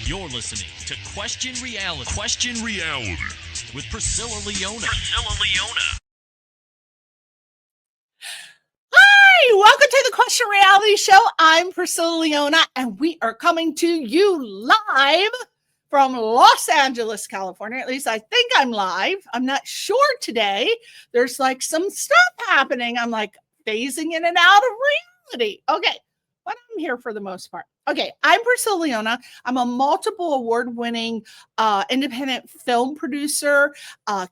You're listening to Question Reality. Question Reality with Priscilla Leona. Hi, welcome to the Question Reality Show. I'm Priscilla Leona, and we are coming to you live from Los Angeles, California. At least I think I'm live. I'm not sure today. There's like some stuff happening. I'm like phasing in and out of reality. Okay, but I'm here for the most part. Okay, I'm Priscilla Leona. I'm a multiple award-winning independent film producer,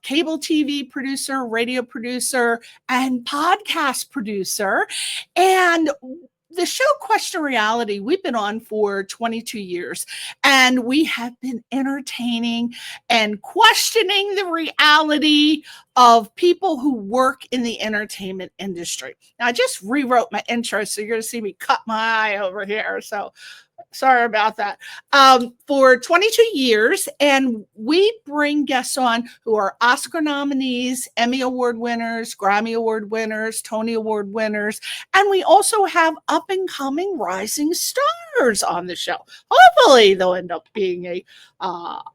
cable TV producer, radio producer, and podcast producer. And the show Question Reality, we've been on for 22 years, and we have been entertaining and questioning the reality of people who work in the entertainment industry. Now, I just rewrote my intro, so you're going to see me cut my eye over here. So sorry about that. For 22 years, and we bring guests on who are Oscar nominees, Emmy Award winners, Grammy Award winners, Tony Award winners, and we also have up-and-coming rising stars on the show. Hopefully, they'll end up being a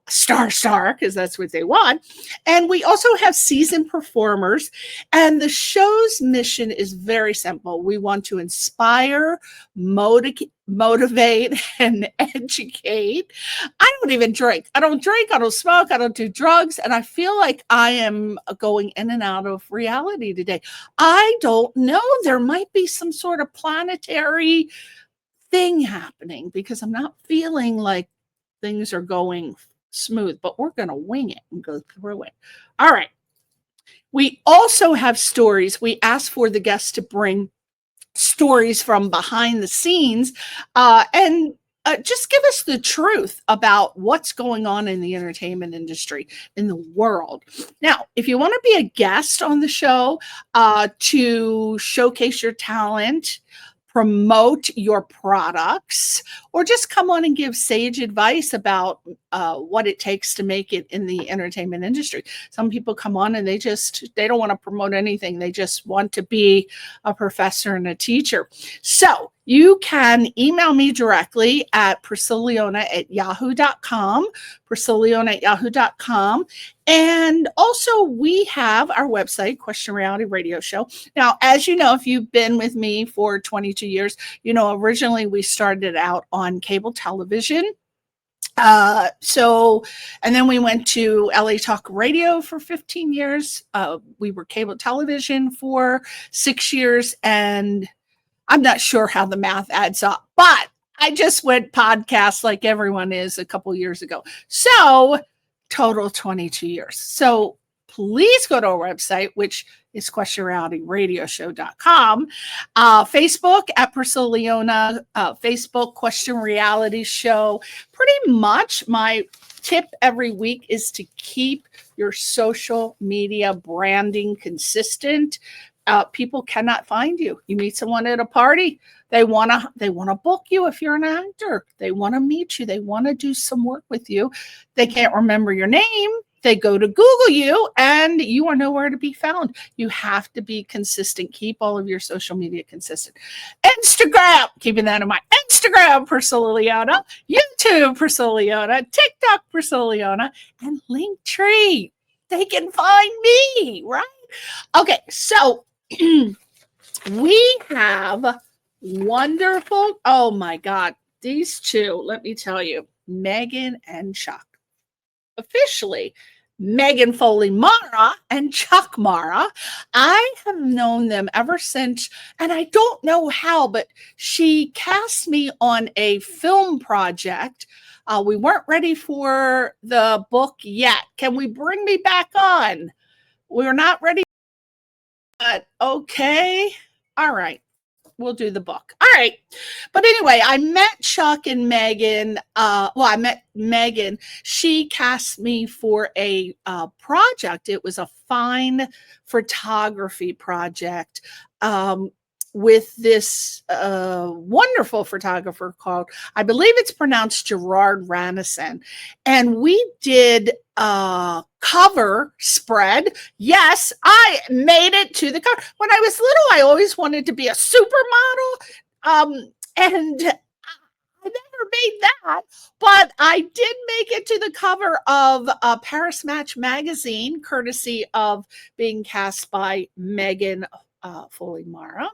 star, because that's what they want. And we also have seasoned performers, and the show's mission is very simple. We want to inspire, motivate, and educate. I don't even drink. I don't smoke, I don't do drugs, and I feel like I am going in and out of reality today. I don't know. There might be some sort of planetary thing happening because I'm not feeling like things are going smooth, but we're going to wing it and go through it. All right. We also have stories. We asked for the guests to bring stories from behind the scenes and just give us the truth about what's going on in the entertainment industry in the world. Now, if you want to be a guest on the show to showcase your talent, promote your products, or just come on and give sage advice about what it takes to make it in the entertainment industry. Some people come on and they don't want to promote anything. They just want to be a professor and a teacher. So you can email me directly at priscillaleona@yahoo.com, priscillaleona@yahoo.com. And also we have our website, Question Reality Radio Show. Now, as you know, if you've been with me for 22 years, you know, originally we started out on cable television. And then we went to LA Talk Radio for 15 years. We were cable television for 6 years, and I'm not sure how the math adds up, but I just went podcast like everyone is a couple years ago. So total 22 years. So please go to our website, which is questionrealityradioshow.com. Facebook at Priscilla Leona, Facebook Question Reality Show. Pretty much my tip every week is to keep your social media branding consistent. People cannot find you. You meet someone at a party, they want to book you if you're an actor. They want to meet you. They want to do some work with you. They can't remember your name. They go to Google you, and you are nowhere to be found. You have to be consistent. Keep all of your social media consistent. Instagram, keeping that in mind. Instagram, Priscilla Leona. YouTube, Priscilla Leona. TikTok, Priscilla Leona. And Linktree. They can find me, right? Okay, so we have wonderful, oh my God, these two, let me tell you, Megan and Chuck. Officially, Megan Foley Marra and Chuck Marra. I have known them ever since, and I don't know how, but she cast me on a film project. We weren't ready for the book yet. Can we bring me back on? We're not ready. But okay. All right. We'll do the book. All right. But anyway, I met Chuck and Megan. I met Megan. She cast me for a project. It was a fine photography project with this wonderful photographer called, I believe it's pronounced Gerard Ranison. And we did a cover spread. Yes, I made it to the cover. When I was little, I always wanted to be a supermodel. And I never never made that, but I did make it to the cover of Paris Match magazine, courtesy of being cast by Megan Foley Marra,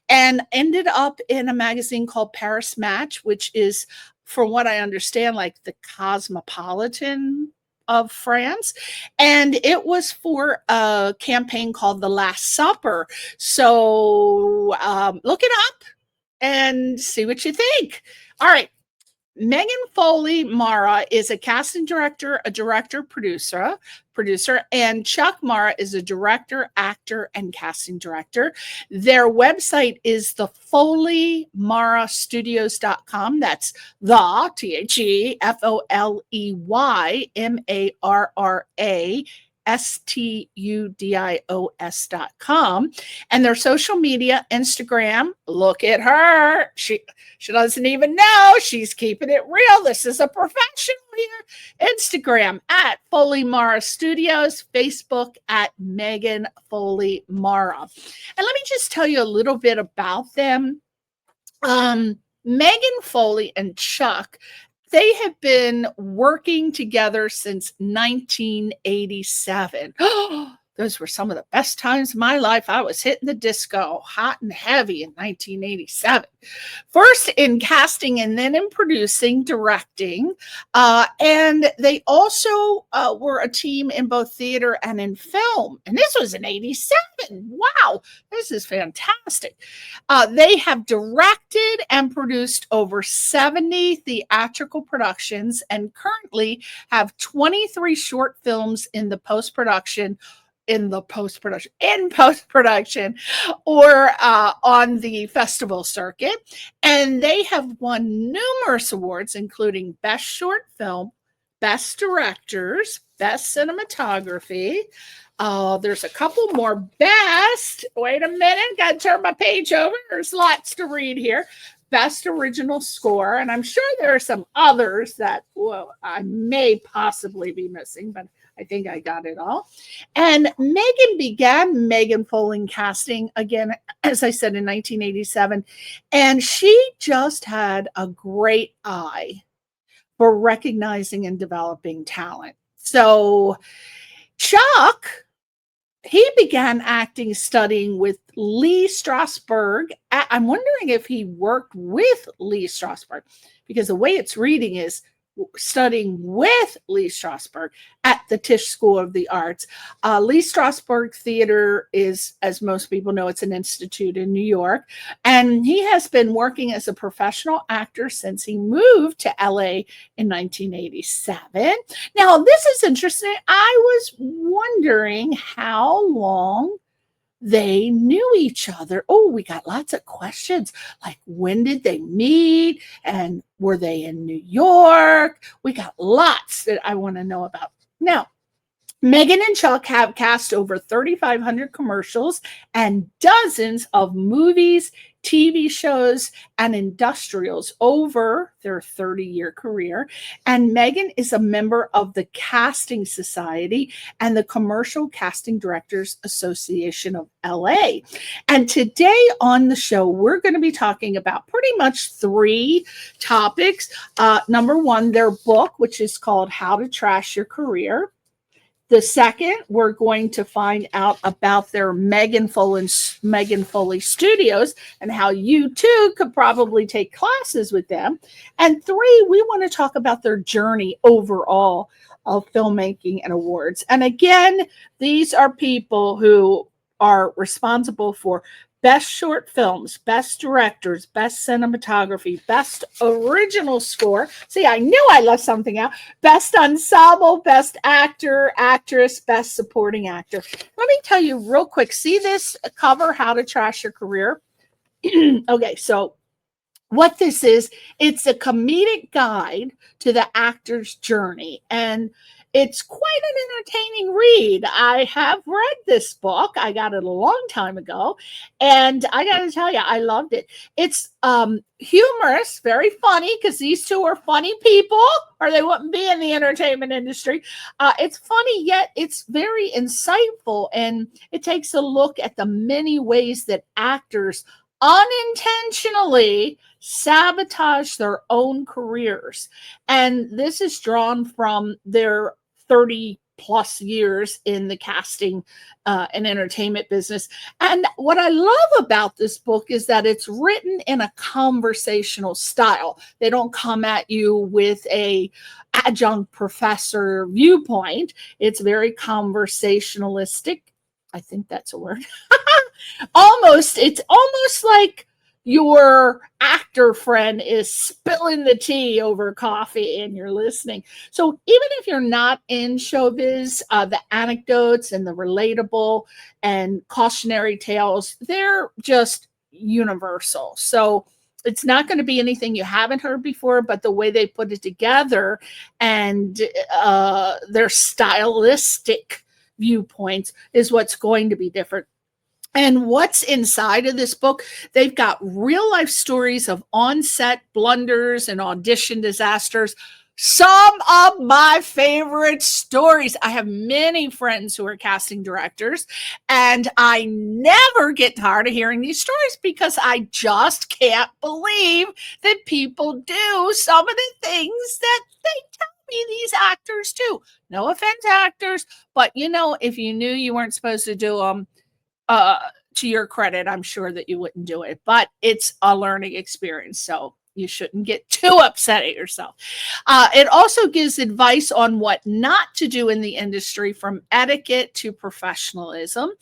and ended up in a magazine called Paris Match, which is, from what I understand, like the Cosmopolitan of France. And it was for a campaign called The Last Supper. So look it up and see what you think. All right. Megan Foley Marra is a casting director, a director, producer, and Chuck Marra is a director, actor, and casting director. Their website is the Foley Marra Studios.com. That's the TheFoley Studios.com. And their social media, Instagram, look at her. She doesn't even know. She's keeping it real. This is a professional here. Instagram at Foley Marra Studios, Facebook at Megan Foley Marra. And let me just tell you a little bit about them. Megan Foley and Chuck, they have been working together since 1987. Those were some of the best times of my life. I was hitting the disco hot and heavy in 1987. First in casting and then in producing, directing. And they also were a team in both theater and in film. And this was in 87. Wow, this is fantastic. They have directed and produced over 70 theatrical productions and currently have 23 short films in post-production, or on the festival circuit. And they have won numerous awards, including Best Short Film, Best Directors, Best Cinematography. There's a couple more best. Wait a minute, got to turn my page over. There's lots to read here. Best Original Score. And I'm sure there are some others that, well, I may possibly be missing, but I think I got it all. And Megan began Megan Foley Casting, again, as I said, in 1987. And she just had a great eye for recognizing and developing talent. So Chuck, he began acting studying with Lee Strasberg. I'm wondering if he worked with Lee Strasberg, because the way it's reading is studying with Lee Strasberg at the Tisch School of the Arts. Lee Strasberg Theater is, as most people know, it's an institute in New York. And he has been working as a professional actor since he moved to LA in 1987. Now, this is interesting. I was wondering how long they knew each other. Oh, we got lots of questions, like when did they meet and were they in New York? We got lots that I want to know about. Now, Megan and Chuck have cast over 3,500 commercials and dozens of movies, TV shows, and industrials over their 30-year career. And Megan is a member of the Casting Society and the Commercial Casting Directors Association of LA. And today on the show, we're going to be talking about pretty much three topics. Number one, their book, which is called How to Trash Your Career. The second, we're going to find out about their Megan Foley Studios and how you too could probably take classes with them. And three, we want to talk about their journey overall of filmmaking and awards. And again, these are people who are responsible for Best Short Films, Best Directors, Best Cinematography, Best Original Score. See, I knew I left something out. Best Ensemble, Best Actor, Actress, Best Supporting Actor. Let me tell you real quick. See this cover, How to Trash Your Career? Okay, so what this is, it's a comedic guide to the actor's journey. And it's quite an entertaining read. I have read this book. I got it a long time ago. And I got to tell you, I loved it. It's humorous, very funny, because these two are funny people, or they wouldn't be in the entertainment industry. It's funny, yet it's very insightful. And it takes a look at the many ways that actors unintentionally sabotage their own careers. And this is drawn from their 30 plus years in the casting and entertainment business. And what I love about this book is that it's written in a conversational style. They don't come at you with a adjunct professor viewpoint. It's very conversationalistic. I think that's a word. It's almost like your actor friend is spilling the tea over coffee and you're listening. So even if you're not in showbiz, the anecdotes and the relatable and cautionary tales, they're just universal. So it's not going to be anything you haven't heard before, but the way they put it together and their stylistic viewpoints is what's going to be different. And what's inside of this book, they've got real life stories of on-set blunders and audition disasters. Some of my favorite stories. I have many friends who are casting directors, and I never get tired of hearing these stories because I just can't believe that people do some of the things that they tell me these actors do. No offense, actors, but if you knew you weren't supposed to do them, to your credit, I'm sure that you wouldn't do it, but it's a learning experience. So you shouldn't get too upset at yourself. It also gives advice on what not to do in the industry, from etiquette to professionalism,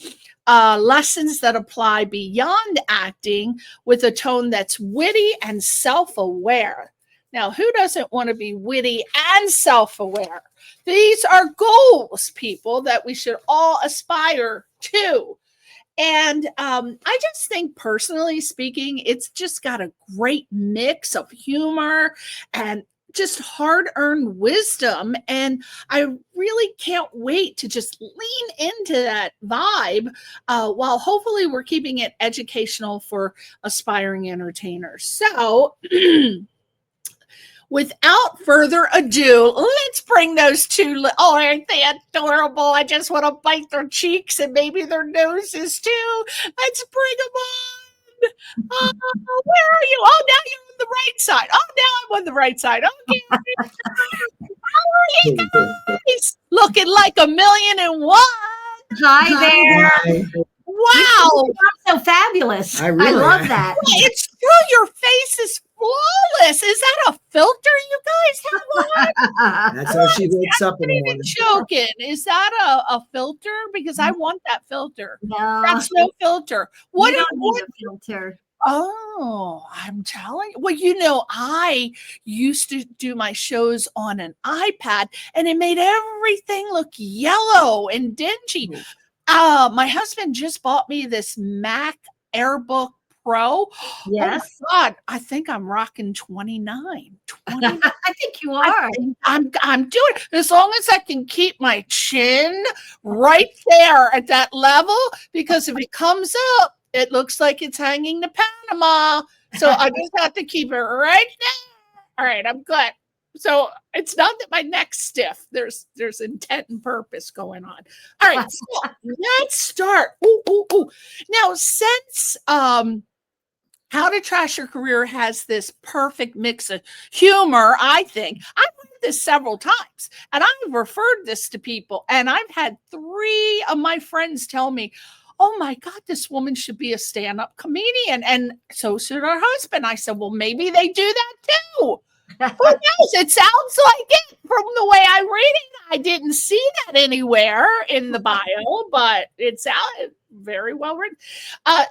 lessons that apply beyond acting with a tone that's witty and self-aware. Now, who doesn't want to be witty and self-aware? These are goals, people, that we should all aspire to. And I just think, personally speaking, it's just got a great mix of humor and just hard-earned wisdom. And I really can't wait to just lean into that vibe while hopefully we're keeping it educational for aspiring entertainers. So without further ado, let's bring those two. Oh, aren't they adorable? I just want to bite their cheeks and maybe their noses too. Let's bring them on. Oh, where are you? Oh, now you're on the right side. Oh, now I'm on the right side. Okay. How are you guys? Looking like a million and one. Hi there. Hi. Wow. You sound so fabulous. I love that. It's true. Your face is flawless. Is that a filter you guys have on? That's how she wakes up in the I'm morning. joking. Is that a filter? Because I want that filter. No, That's no filter. you don't need a filter. Oh, I'm telling you. Well, I used to do my shows on an iPad and it made everything look yellow and dingy. My husband just bought me this Mac AirBook Pro. Yes. Oh my God, I think I'm rocking 29. I think you are. I'm doing it. As long as I can keep my chin right there at that level, because if it comes up, it looks like it's hanging to Panama. So I just have to keep it right there. All right, I'm good. So it's not that my neck's stiff. There's intent and purpose going on. All right, so let's start. Ooh. Now, since How to Trash Your Career has this perfect mix of humor, I think. I've read this several times, and I've referred this to people, and I've had 3 of my friends tell me, oh my God, this woman should be a stand-up comedian, and so should her husband. I said, well, maybe they do that too. Who knows? It sounds like it from the way I read it. I didn't see that anywhere in the bio, but it sounded very well written.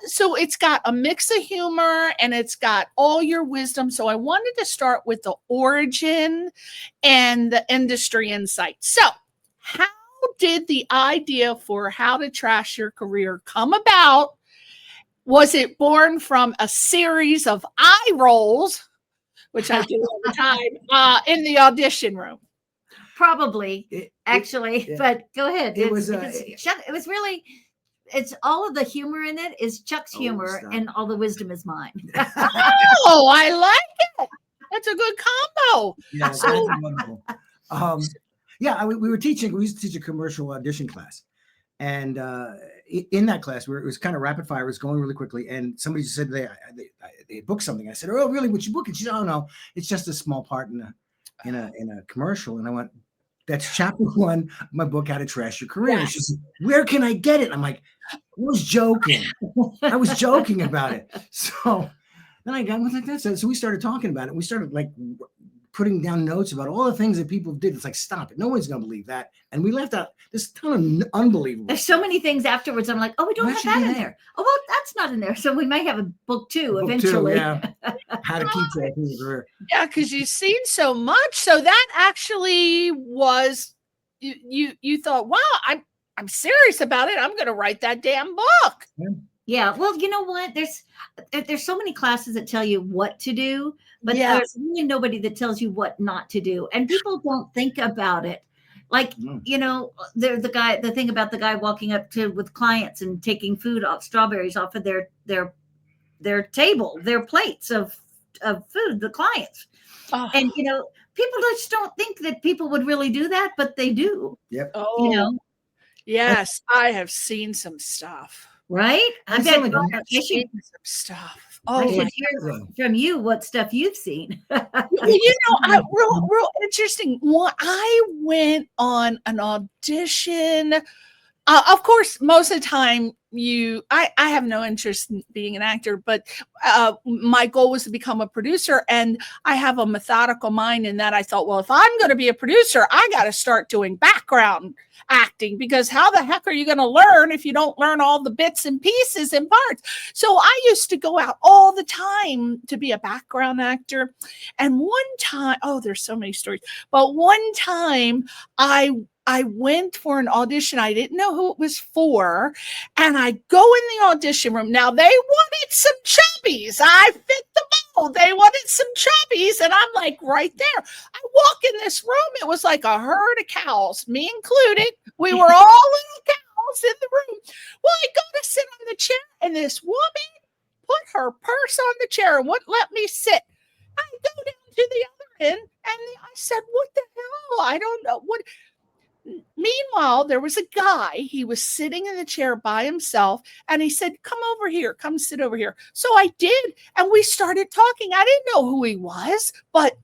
So it's got a mix of humor and it's got all your wisdom. So I wanted to start with the origin and the industry insight. So how did the idea for How to Trash Your Career come about? Was it born from a series of eye rolls, which I do all the time, in the audition room? Probably, actually, but go ahead. It was Chuck. It was really. It's all of the humor in it is Chuck's humor, and all the wisdom is mine. Oh, I like it. That's a good combo. Yeah, that's wonderful. We were teaching. We used to teach a commercial audition class, and in that class where it was kind of rapid fire, it was going really quickly, and somebody just said they booked something. I said, "Oh, really? What you book?" And she said, "Oh no, it's just a small part in a commercial." And I went, "That's chapter 1 of my book, How to Trash Your Career." And she said, "Where can I get it?" And I'm like, "I was joking. I was joking about it." So then I was like, "That's it." So we started talking about it. We started like putting down notes about all the things that people did. It's like, stop it. No one's going to believe that. And we left out this ton of unbelievable. There's so many things afterwards. I'm like, oh, we don't have that in there. Oh, well, that's not in there. So we might have a book 2 eventually. Yeah. How to keep that in your career. Yeah, because you've seen so much. So that actually was, you thought, wow, I'm serious about it. I'm going to write that damn book. Yeah. Well, you know what? There's so many classes that tell you what to do, but there's really nobody that tells you what not to do. And people don't think about it. Like, you know, the thing about the guy walking up with clients and taking strawberries off of their table, their plates of food, the clients. Oh. And, you know, people just don't think that people would really do that, but they do. Yep. Oh, you know? Yes, I have seen some stuff. Right? I've seen some stuff. Oh, I should hear from you what stuff you've seen. You know, real interesting. I went on an audition. Of course, most of the time I have no interest in being an actor, but my goal was to become a producer, and I have a methodical mind in that I thought, well, if I'm going to be a producer, I got to start doing background acting, because how the heck are you going to learn if you don't learn all the bits and pieces and parts? So I used to go out all the time to be a background actor. And one time, there's so many stories, but one time I went for an audition. I didn't know who it was for. And I go in the audition room. Now, they wanted some chubbies. I fit the mold. They wanted some chubbies. And I'm like right there. I walk in this room. It was like a herd of cows, me included. We were all little cows in the room. Well, I go to sit on the chair, and this woman put her purse on the chair and wouldn't let me sit. I go down to the other end, and I said, what the hell? I don't know what. Meanwhile, there was a guy. He was sitting in the chair by himself, and he said, come over here, come sit over here. So I did, and we started talking. I didn't know who he was, but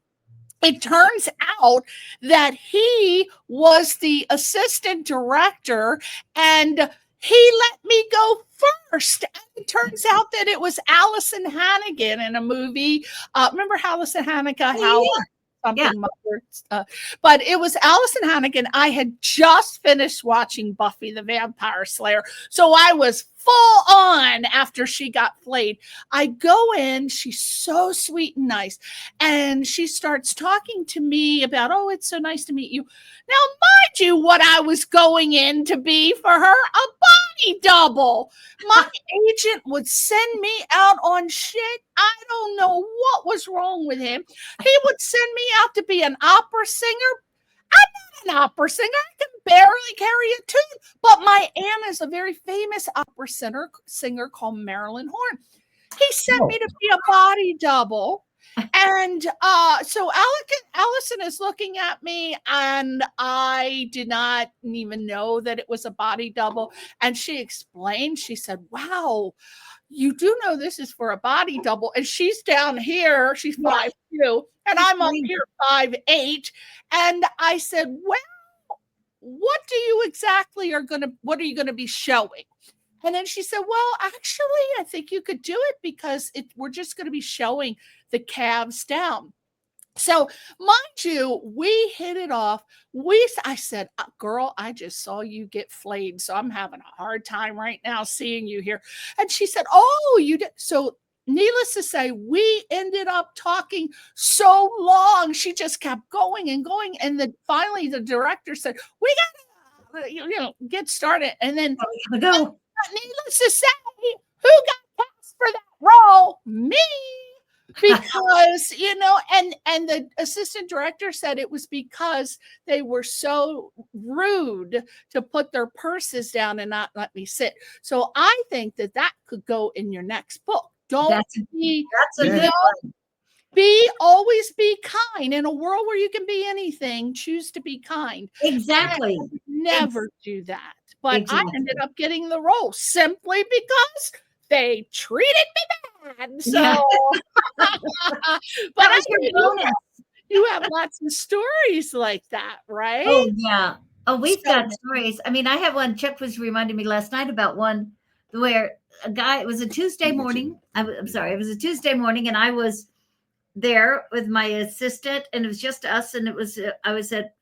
it turns out that he was the assistant director, and he let me go first. And it turns out that it was Allison Hannigan in a movie. Remember Allison Hannigan? But it was Allison Hannigan. I had just finished watching Buffy the Vampire Slayer, so I was full on after she got flayed. I go in, she's so sweet and nice, and she starts talking to me about, oh, it's so nice to meet you. Now, mind you, what I was going in to be for her, a body double. My agent would send me out on shit. I don't know what was wrong with him. He would send me out to be an opera singer. I'm not an opera singer. I can barely carry a tune. But my aunt is a very famous opera singer called Marilyn Horne. He sent me to be a body double. And so Allison is looking at me, and I did not even know that it was a body double. And she explained, she said, wow, you do know this is for a body double. And she's down here, she's 5'2", and I'm up here 5'8". And I said, well, what are you going to be showing? And then she said, well, actually, I think you could do it because we're just going to be showing the calves down. So, mind you, we hit it off. I said, girl, I just saw you get flayed, so I'm having a hard time right now seeing you here. And she said, oh, you did. So, needless to say, we ended up talking so long. She just kept going and going. And finally, the director said, we got to, get started. And then, needless to say, who got cast for that role? Me. Because, and the assistant director said it was because they were so rude to put their purses down and not let me sit. So I think that could go in your next book. Always be kind. In a world where you can be anything, choose to be kind. Exactly. Never do that. but I ended up getting the role simply because they treated me bad. So, but you have lots of stories like that, right? Oh yeah. Oh, we've got stories. I mean, I have one. Chuck was reminding me last night about one where a guy. It was a Tuesday morning. I'm sorry. It was a Tuesday morning, and I was there with my assistant, and it was just us. And it was I was at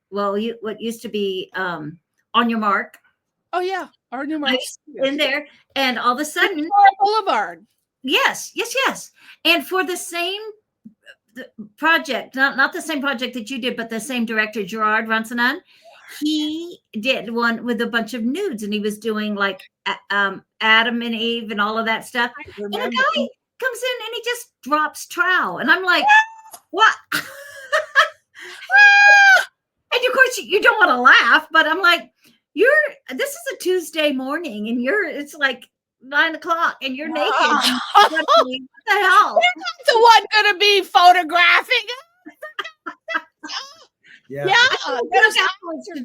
what used to be On Your Mark. Oh yeah, On Your Mark in there, and all of a sudden, Boulevard. Yes. And for the same project, not the same project that you did, but the same director, Gerard Ransonan, he did one with a bunch of nudes, and he was doing like Adam and Eve and all of that stuff. And a guy comes in and he just drops trowel, and I'm like, what? And of course you don't want to laugh, but I'm like, this is a Tuesday morning, and it's like 9 o'clock, and you're naked. What the hell? You're not the one going to be photographing. Yeah.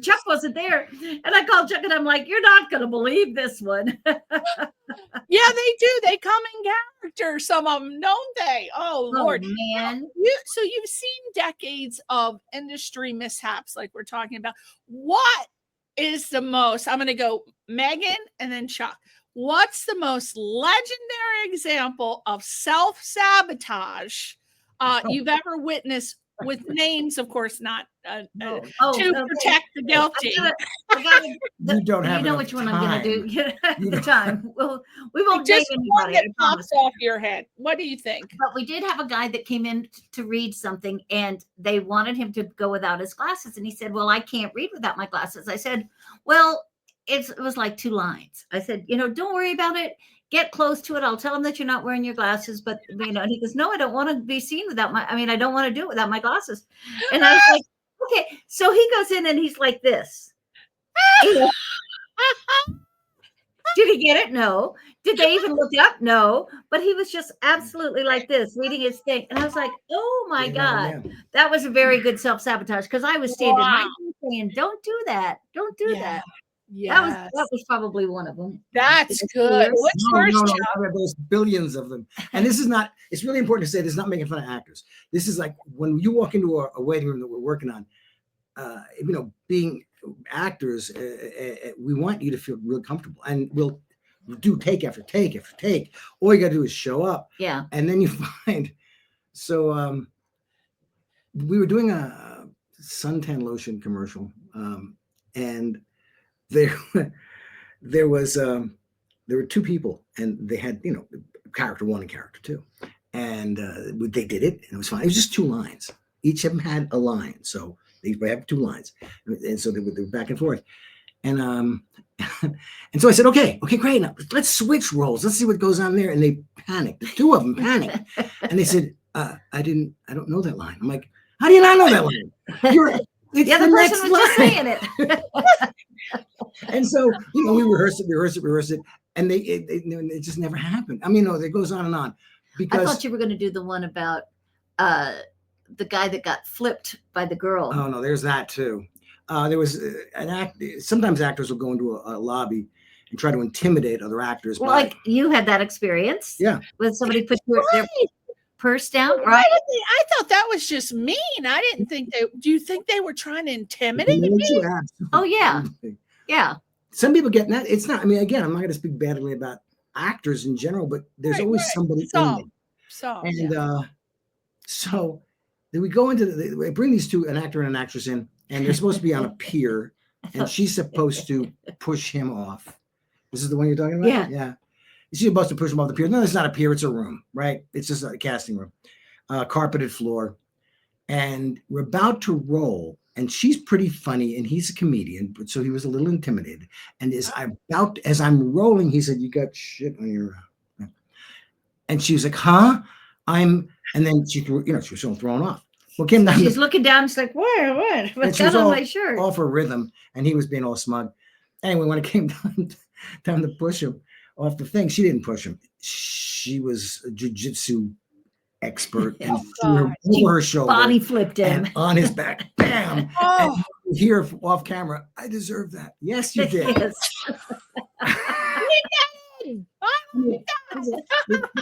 Chuck wasn't there, and I called Chuck, and I'm like, "You're not going to believe this one." Yeah, they do. They come in character. Some of them, don't they? Oh Lord, man! So you've seen decades of industry mishaps, like we're talking about. What is the most? I'm going to go Megan and then Chuck. What's the most legendary example of self-sabotage you've ever witnessed, with names, of course, not to protect the guilty? You don't have. You know which one I'm going to do. The time. Well, we won't name just anybody. One that pops off your head. What do you think? But we did have a guy that came in to read something, and they wanted him to go without his glasses, and he said, "Well, I can't read without my glasses." I said, "Well." It was like 2 lines. I said, don't worry about it. Get close to it. I'll tell him that you're not wearing your glasses, but and he goes, "No, I don't want to be seen without I don't want to do it without my glasses." And I was like, okay. So he goes in and he's like this. Did he get it? No. Did they even look up? No. But he was just absolutely like this, reading his thing. And I was like, oh my God, that was a very good self-sabotage, because I was standing right there saying, don't do that. Don't do that. Yeah, that was probably one of them. That's good. What's first? No, there's billions of them. And this is not, it's really important to say, this is not making fun of actors. This is like when you walk into a waiting room that we're working on, being actors, we want you to feel real comfortable, and we'll do take after take after take. All you got to do is show up. Yeah. And then you find, so we were doing a suntan lotion commercial, and there were 2 people, and they had, character 1 and character 2, and they did it, and it was fine. It was just 2 lines. Each of them had a line, so they have 2 lines, and so they were back and forth, and and so I said, okay, great, now let's switch roles. Let's see what goes on there. And they panicked. The 2 of them panicked, and they said, I don't know that line. I'm like, how do you not know that line? The other person was just saying it. And so, we rehearse it, and it just never happened. It goes on and on. Because I thought you were going to do the one about the guy that got flipped by the girl. Oh no, there's that too. There was sometimes actors will go into a lobby and try to intimidate other actors. Well, like you had that experience. Yeah. With somebody put their purse down, right? I thought that was just mean. I didn't think do you think they were trying to intimidate me? Oh yeah. Yeah. Some people get that. It's not, again, I'm not going to speak badly about actors in general, but there's always somebody in them. So then we go into we bring these 2, an actor and an actress in, and they're supposed to be on a pier, and she's supposed to push him off. This is the one you're talking about? Yeah. She's supposed to push him off the pier. No, it's not a pier. It's a room, right? It's just a casting room, carpeted floor. And we're about to roll, and she's pretty funny, and he's a comedian, but so he was a little intimidated. And as I'm rolling, he said, "You got shit on your," and she was like, "Huh?" And then she was so thrown off. Well, came down. She's looking down. She's like, "What? What's that on my shirt?" All for rhythm, and he was being all smug. Anyway, when it came time to push him off the thing, she didn't push him. She was a jiu-jitsu expert, and threw him over her shoulder, body flipped him and on his back, bam. And he hear off camera, I deserve that. Yes, you did. Yes.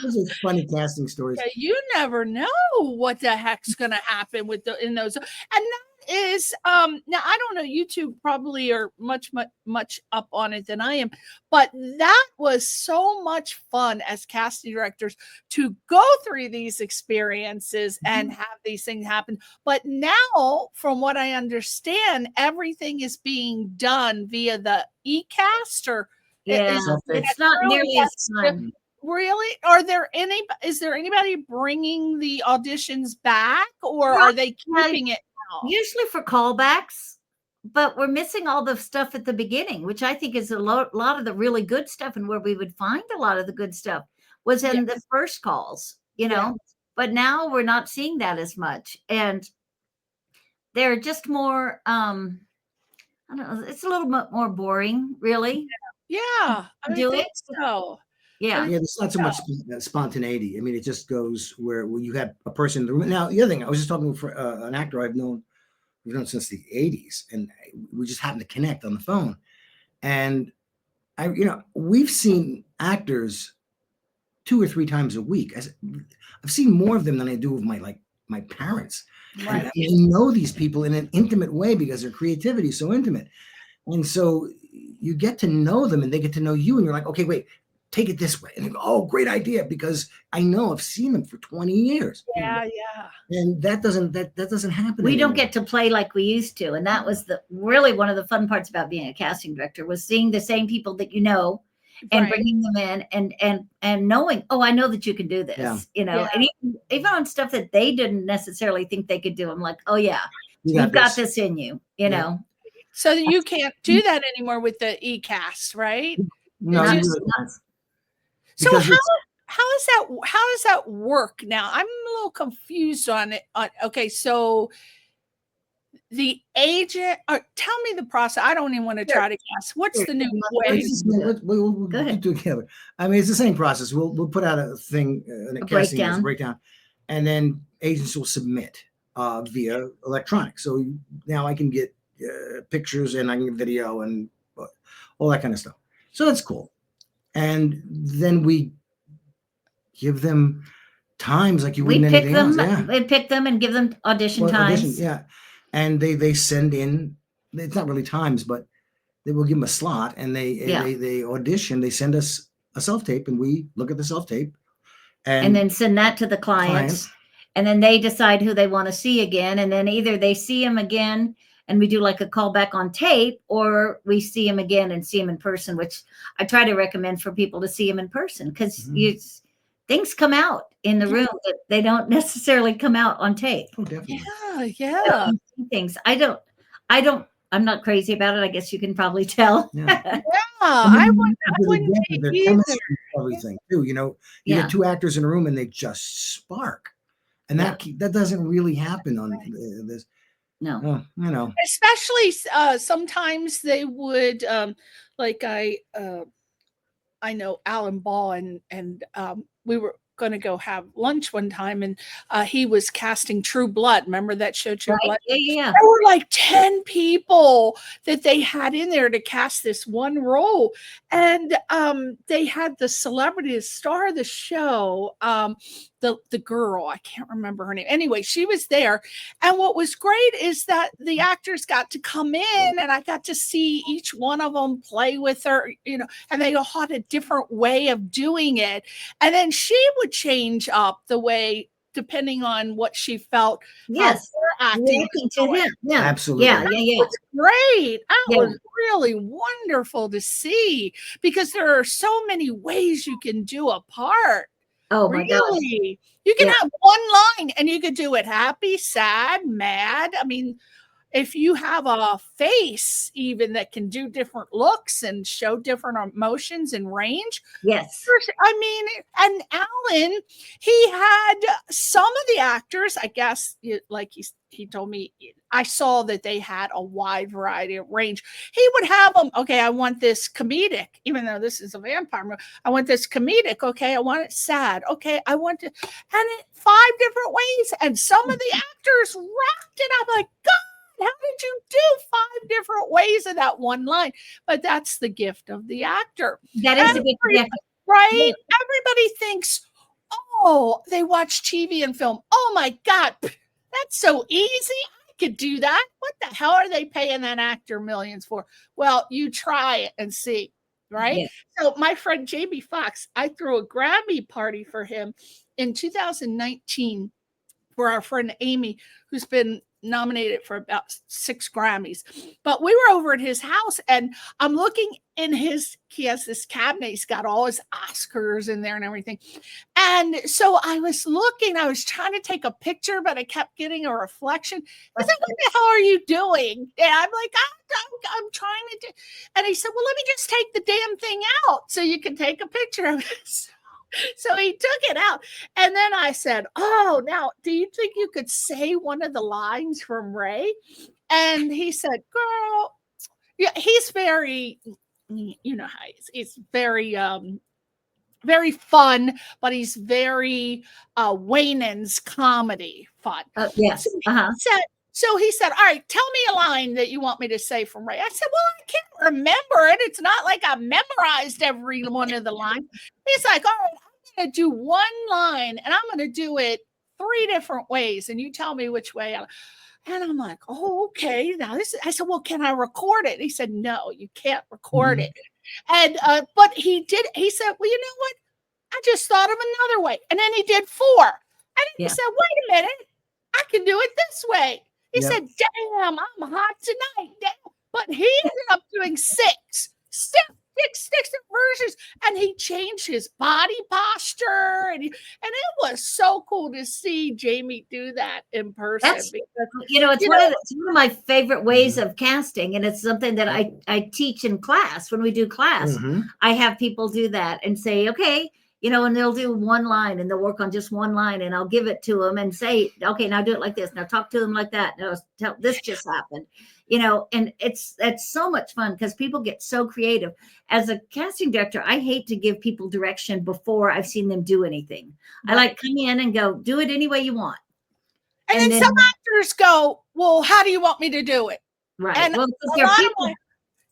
Those are funny casting stories. Yeah, you never know what the heck's going to happen with in those. And that is now I don't know, you two probably are much up on it than I am, but that was so much fun as casting directors to go through these experiences and have these things happen. But now, from what I understand, everything is being done via the eCast, or it's not nearly as fun. Really? Is there anybody bringing the auditions back, or are they keeping it now? Usually for callbacks, but we're missing all the stuff at the beginning, which I think is a lot of the really good stuff, and where we would find a lot of the good stuff was in the first calls, you know. But now we're not seeing that as much, and they're just more I don't know, it's a little bit more boring, really. I think so. Yeah, there's not so much spontaneity. I mean, it just goes where you have a person in the room. Now, the other thing, I was just talking for an actor we've known since the 80s, and we just happened to connect on the phone. And we've seen actors 2 or 3 times a week. I've seen more of them than I do of my parents. Right. And you know these people in an intimate way because their creativity is so intimate. And so you get to know them, and they get to know you, and you're like, okay, wait, take it this way. And they go, oh, great idea, because I know I've seen them for 20 years. Yeah. And that doesn't happen. We anymore. don't get to play like we used to. And that was really one of the fun parts about being a casting director, was seeing the same people that you know and bringing them in and knowing, oh, I know that you can do this, and even on stuff that they didn't necessarily think they could do. I'm like, oh yeah, you've got this in you, you know. So you can't do that anymore with the eCast, right? No, so how does that work now? I'm a little confused on it. Okay, so the agent, tell me the process. I don't even want to try to guess. What's the new way? We'll do it together. I mean, it's the same process. We'll put out a thing, a casting breakdown, and then agents will submit via electronic. So now I can get pictures, and I can get video and all that kind of stuff. So that's cool. And then we give them times like you wouldn't anything else. Yeah. We pick them and give them audition times. And they send in, it's not really times, but they will give them a slot, and they audition. They send us a self-tape, and we look at the self-tape. And then send that to the clients. And then they decide who they want to see again. And then either they see them again and we do like a callback on tape, or we see them again and see them in person, which I try to recommend for people to see them in person, because things come out in the room that they don't necessarily come out on tape. Oh, definitely. Yeah. Things I'm not crazy about it. I guess you can probably tell. I wouldn't take either. Everything too. You get 2 actors in a room and they just spark, and that doesn't really happen on this. No, especially sometimes they would like I know Alan Ball and we were going to go have lunch one time, and he was casting True Blood. Remember that show, True Blood? Yeah. There were like 10 people that they had in there to cast this one role, and they had the celebrity to star the show. The girl, I can't remember her name. Anyway, she was there, and what was great is that the actors got to come in, and I got to see each one of them play with her, and they all had a different way of doing it, and then she would change up the way depending on what she felt. Acting to him. Yeah, absolutely. Yeah. It's great. That was really wonderful to see, because there are so many ways you can do a part. Oh my God. You can have one line and you could do it happy, sad, mad. I mean, if you have a face even that can do different looks and show different emotions and range. Yes. I mean, and Alan, he had some of the actors, I guess, like he told me, I saw that they had a wide variety of range. He would have them, okay, I want this comedic, even though this is a vampire movie. I want this comedic. Okay, I want it sad. Okay, I want it, and 5 different ways. And some of the actors rocked it. I'm like, God, How did you do 5 different ways of that one line? But that's the gift of the actor. That is a big gift. Right? Everybody thinks, oh, they watch TV and film. Oh my God, that's so easy. I could do that. What the hell are they paying that actor millions for? Well, you try it and see. Right? Yes. So my friend Jamie Foxx, I threw a Grammy party for him in 2019 for our friend Amy, who's been nominated for about 6 Grammys. But we were over at his house and I'm looking in he has this cabinet. He's got all his Oscars in there and everything. And so I was trying to take a picture, but I kept getting a reflection. I said, what the hell are you doing? And I'm like, I'm trying to do. And he said, well, let me just take the damn thing out so you can take a picture of it. So he took it out. And then I said, oh, now, do you think you could say one of the lines from Ray? And he said, girl, yeah, he's very, you know how he's very, very fun, but he's very Waynon's comedy fun. Yes. So he said, all right, tell me a line that you want me to say from Ray. I said, well, I can't remember it. It's not like I memorized every one of the lines. He's like, all right, I'm going to do one line and I'm going to do it 3 different ways. And you tell me which way. And I'm like, oh, okay. Now I said, well, can I record it? He said, no, you can't record it. And, but he said, well, you know what? I just thought of another way. And then he did 4. And then he said, wait a minute, I can do it this way. He said, damn, I'm hot tonight. Damn. But he ended up doing 6 different versions, and he changed his body posture, and it was so cool to see Jamie do that in person. Because, it's one of my favorite ways of casting, and it's something that I teach in class. When we do class, I have people do that and say, okay, and they'll do one line and they'll work on just one line, and I'll give it to them and say, okay, now do it like this. Now talk to them like that. Now this just happened, and it's so much fun because people get so creative. As a casting director, I hate to give people direction before I've seen them do anything. Right. I like come in and go, do it any way you want. And then some actors go, well, how do you want me to do it? Right. And well,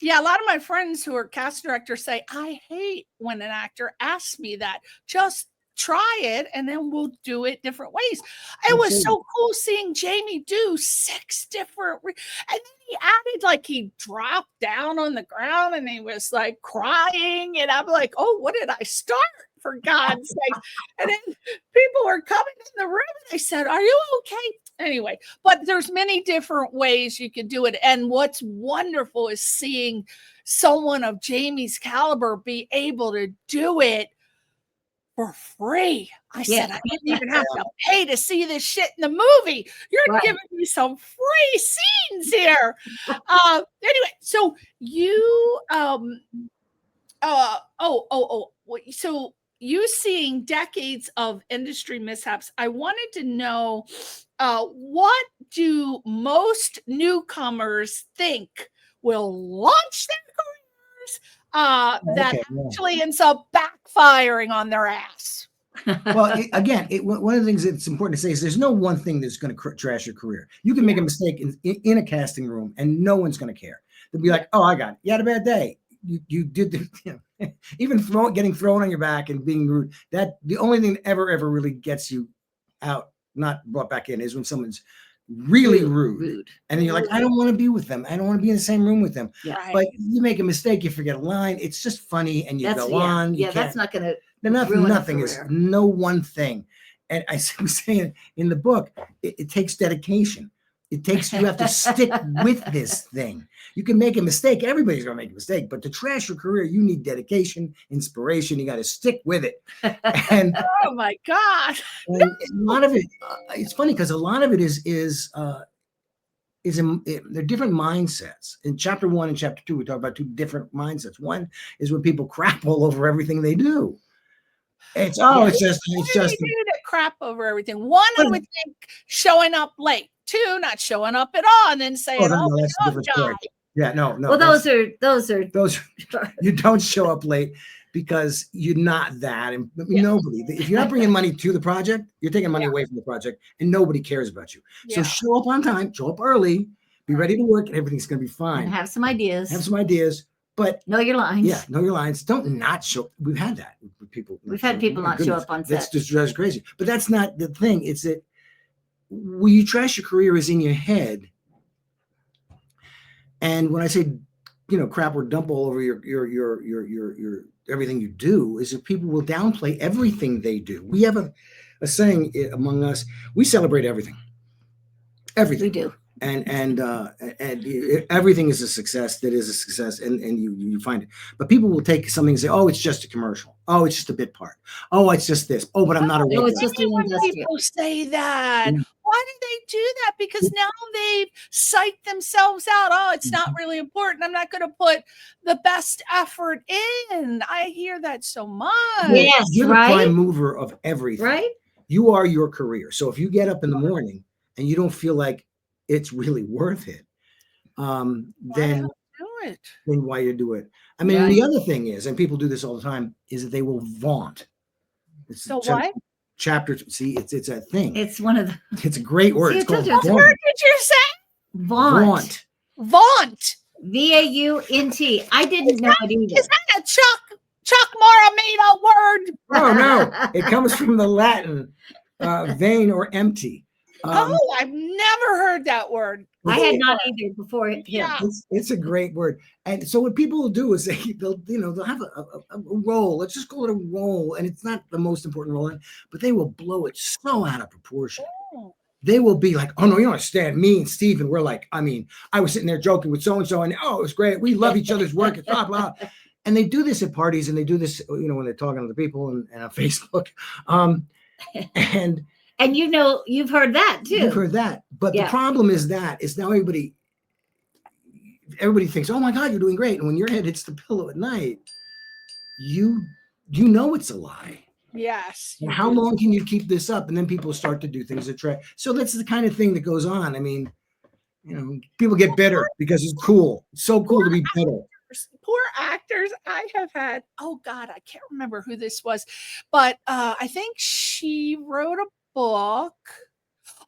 a lot of my friends who are cast directors say, I hate when an actor asks me that. Just try it and then we'll do it different ways. It was so cool seeing Jamie do 6 different and then he added, like, he dropped down on the ground and he was like crying, and I'm like, oh, what did I start, for God's sake? And then people were coming in the room and they said, are you okay? Anyway, but there's many different ways you can do it. And what's wonderful is seeing someone of Jamie's caliber be able to do it for free. I said, I didn't even have to pay to see this shit in the movie. You're giving me some free scenes here. Anyway, so you, so you seeing decades of industry mishaps, I wanted to know, what do most newcomers think will launch their careers that actually ends up backfiring on their ass? Well, one of the things that's important to say is there's no one thing that's going to trash your career. You can make a mistake in a casting room and no one's going to care. They'll be like, oh, I got it. You had a bad day. You did even getting thrown on your back and being rude. That the only thing that ever really gets you out, not brought back in, is when someone's really rude. And then you're like, I don't want to be with them. I don't want to be in the same room with them. Yeah. But you make a mistake, you forget a line. It's just funny, and you go on. That's not going to. Nothing is no one thing. And I was saying in the book, it takes dedication. You have to stick with this thing. You can make a mistake. Everybody's going to make a mistake. But to trash your career, you need dedication, inspiration. You got to stick with it. And oh, my God. And a lot of it, it's funny because a lot of it they're different mindsets. In chapter 1 and chapter 2, we talk about 2 different mindsets. One is when people crap all over everything they do. It's just to crap over everything. One, I would think showing up late. 2, not showing up at all, and then saying, that's a different story. Yeah, no. Well, those are you don't show up late because you're not that. And nobody, if you're not bringing money to the project, you're taking money away from the project, and nobody cares about you. So show up on time, show up early, Be ready to work, and everything's going to be fine. And have some ideas. Have some ideas, but know your lines. Yeah, know your lines. Don't not show. We've had that with people. We've had people not show up on set. That's just drives crazy. But that's not the thing. It's that when you trash your career is in your head. And when I say, crap or dump all over your everything you do, is that people will downplay everything they do. We have a saying among us: we celebrate everything. Everything we do. And everything is a success. That is a success, and you find it. But people will take something and say, "Oh, it's just a commercial. Oh, it's just a bit part. Oh, it's just this. Oh, but I'm not a." Oh, it's just an industrial. People say that. Yeah. Why do they do that? Because now they've psyched themselves out. Oh, it's not really important. I'm not going to put the best effort in. I hear that so much. Yes, you're right? the prime mover of everything. Right? You are your career. So if you get up in the morning and you don't feel like it's really worth it, then why you do it? I mean, the other thing is, and people do this all the time, is that they will vaunt. So what? Chapter. See, it's a thing. It's one of the. It's a great word. See, it's called what word did you say? Vaunt. Vaunt. Vaunt. I didn't know it either. Is that a Chuck Marra made up word? Oh no, it comes from the Latin vain or empty. I've never heard that word. I had not either before him. Yeah. It's a great word. And so what people will do is they'll have a role. Let's just call it a role. And it's not the most important role, but they will blow it so out of proportion. Oh. They will be like, oh no, you don't understand. Me and Stephen, we're like, I was sitting there joking with so-and-so and it was great. We love each other's work and blah, blah. And they do this at parties and they do this, when they're talking to the people and on Facebook. And you've heard that too. You've heard that. But the problem is now everybody thinks, oh my God, you're doing great. And when your head hits the pillow at night, you know it's a lie. Yes. And how long can you keep this up? And then people start to do things that try. So that's the kind of thing that goes on. I mean, people get bitter because it's cool. It's so cool to be bitter. Poor actors. I have had, oh God, I can't remember who this was, but I think she wrote a book.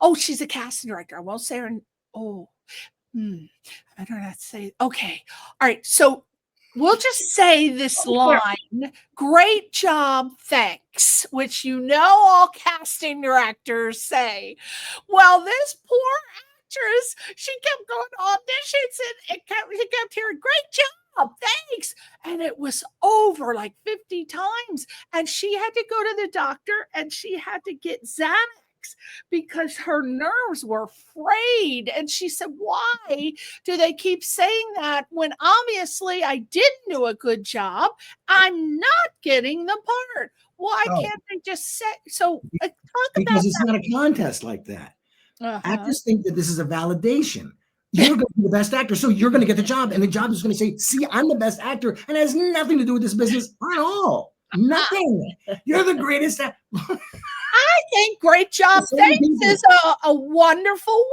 Oh, she's a casting director. I won't say her. I don't know how to say. Okay. All right. So we'll just say this line. Great job. Thanks. Which all casting directors say. Well, this poor actress, she kept going to auditions and she kept hearing, great job. Thanks. And it was over like 50 times. And she had to go to the doctor and she had to get Xanax because her nerves were frayed. And she said, why do they keep saying that when obviously I didn't do a good job? I'm not getting the part. Why can't they just say so? Talk because about it's not a contest like that. Actors think that this is a validation. You're going to be the best actor, so you're going to get the job. And the job is going to say, see, I'm the best actor. And it has nothing to do with this business at all. Nothing. You're the greatest actor. I think great job. Thanks is a wonderful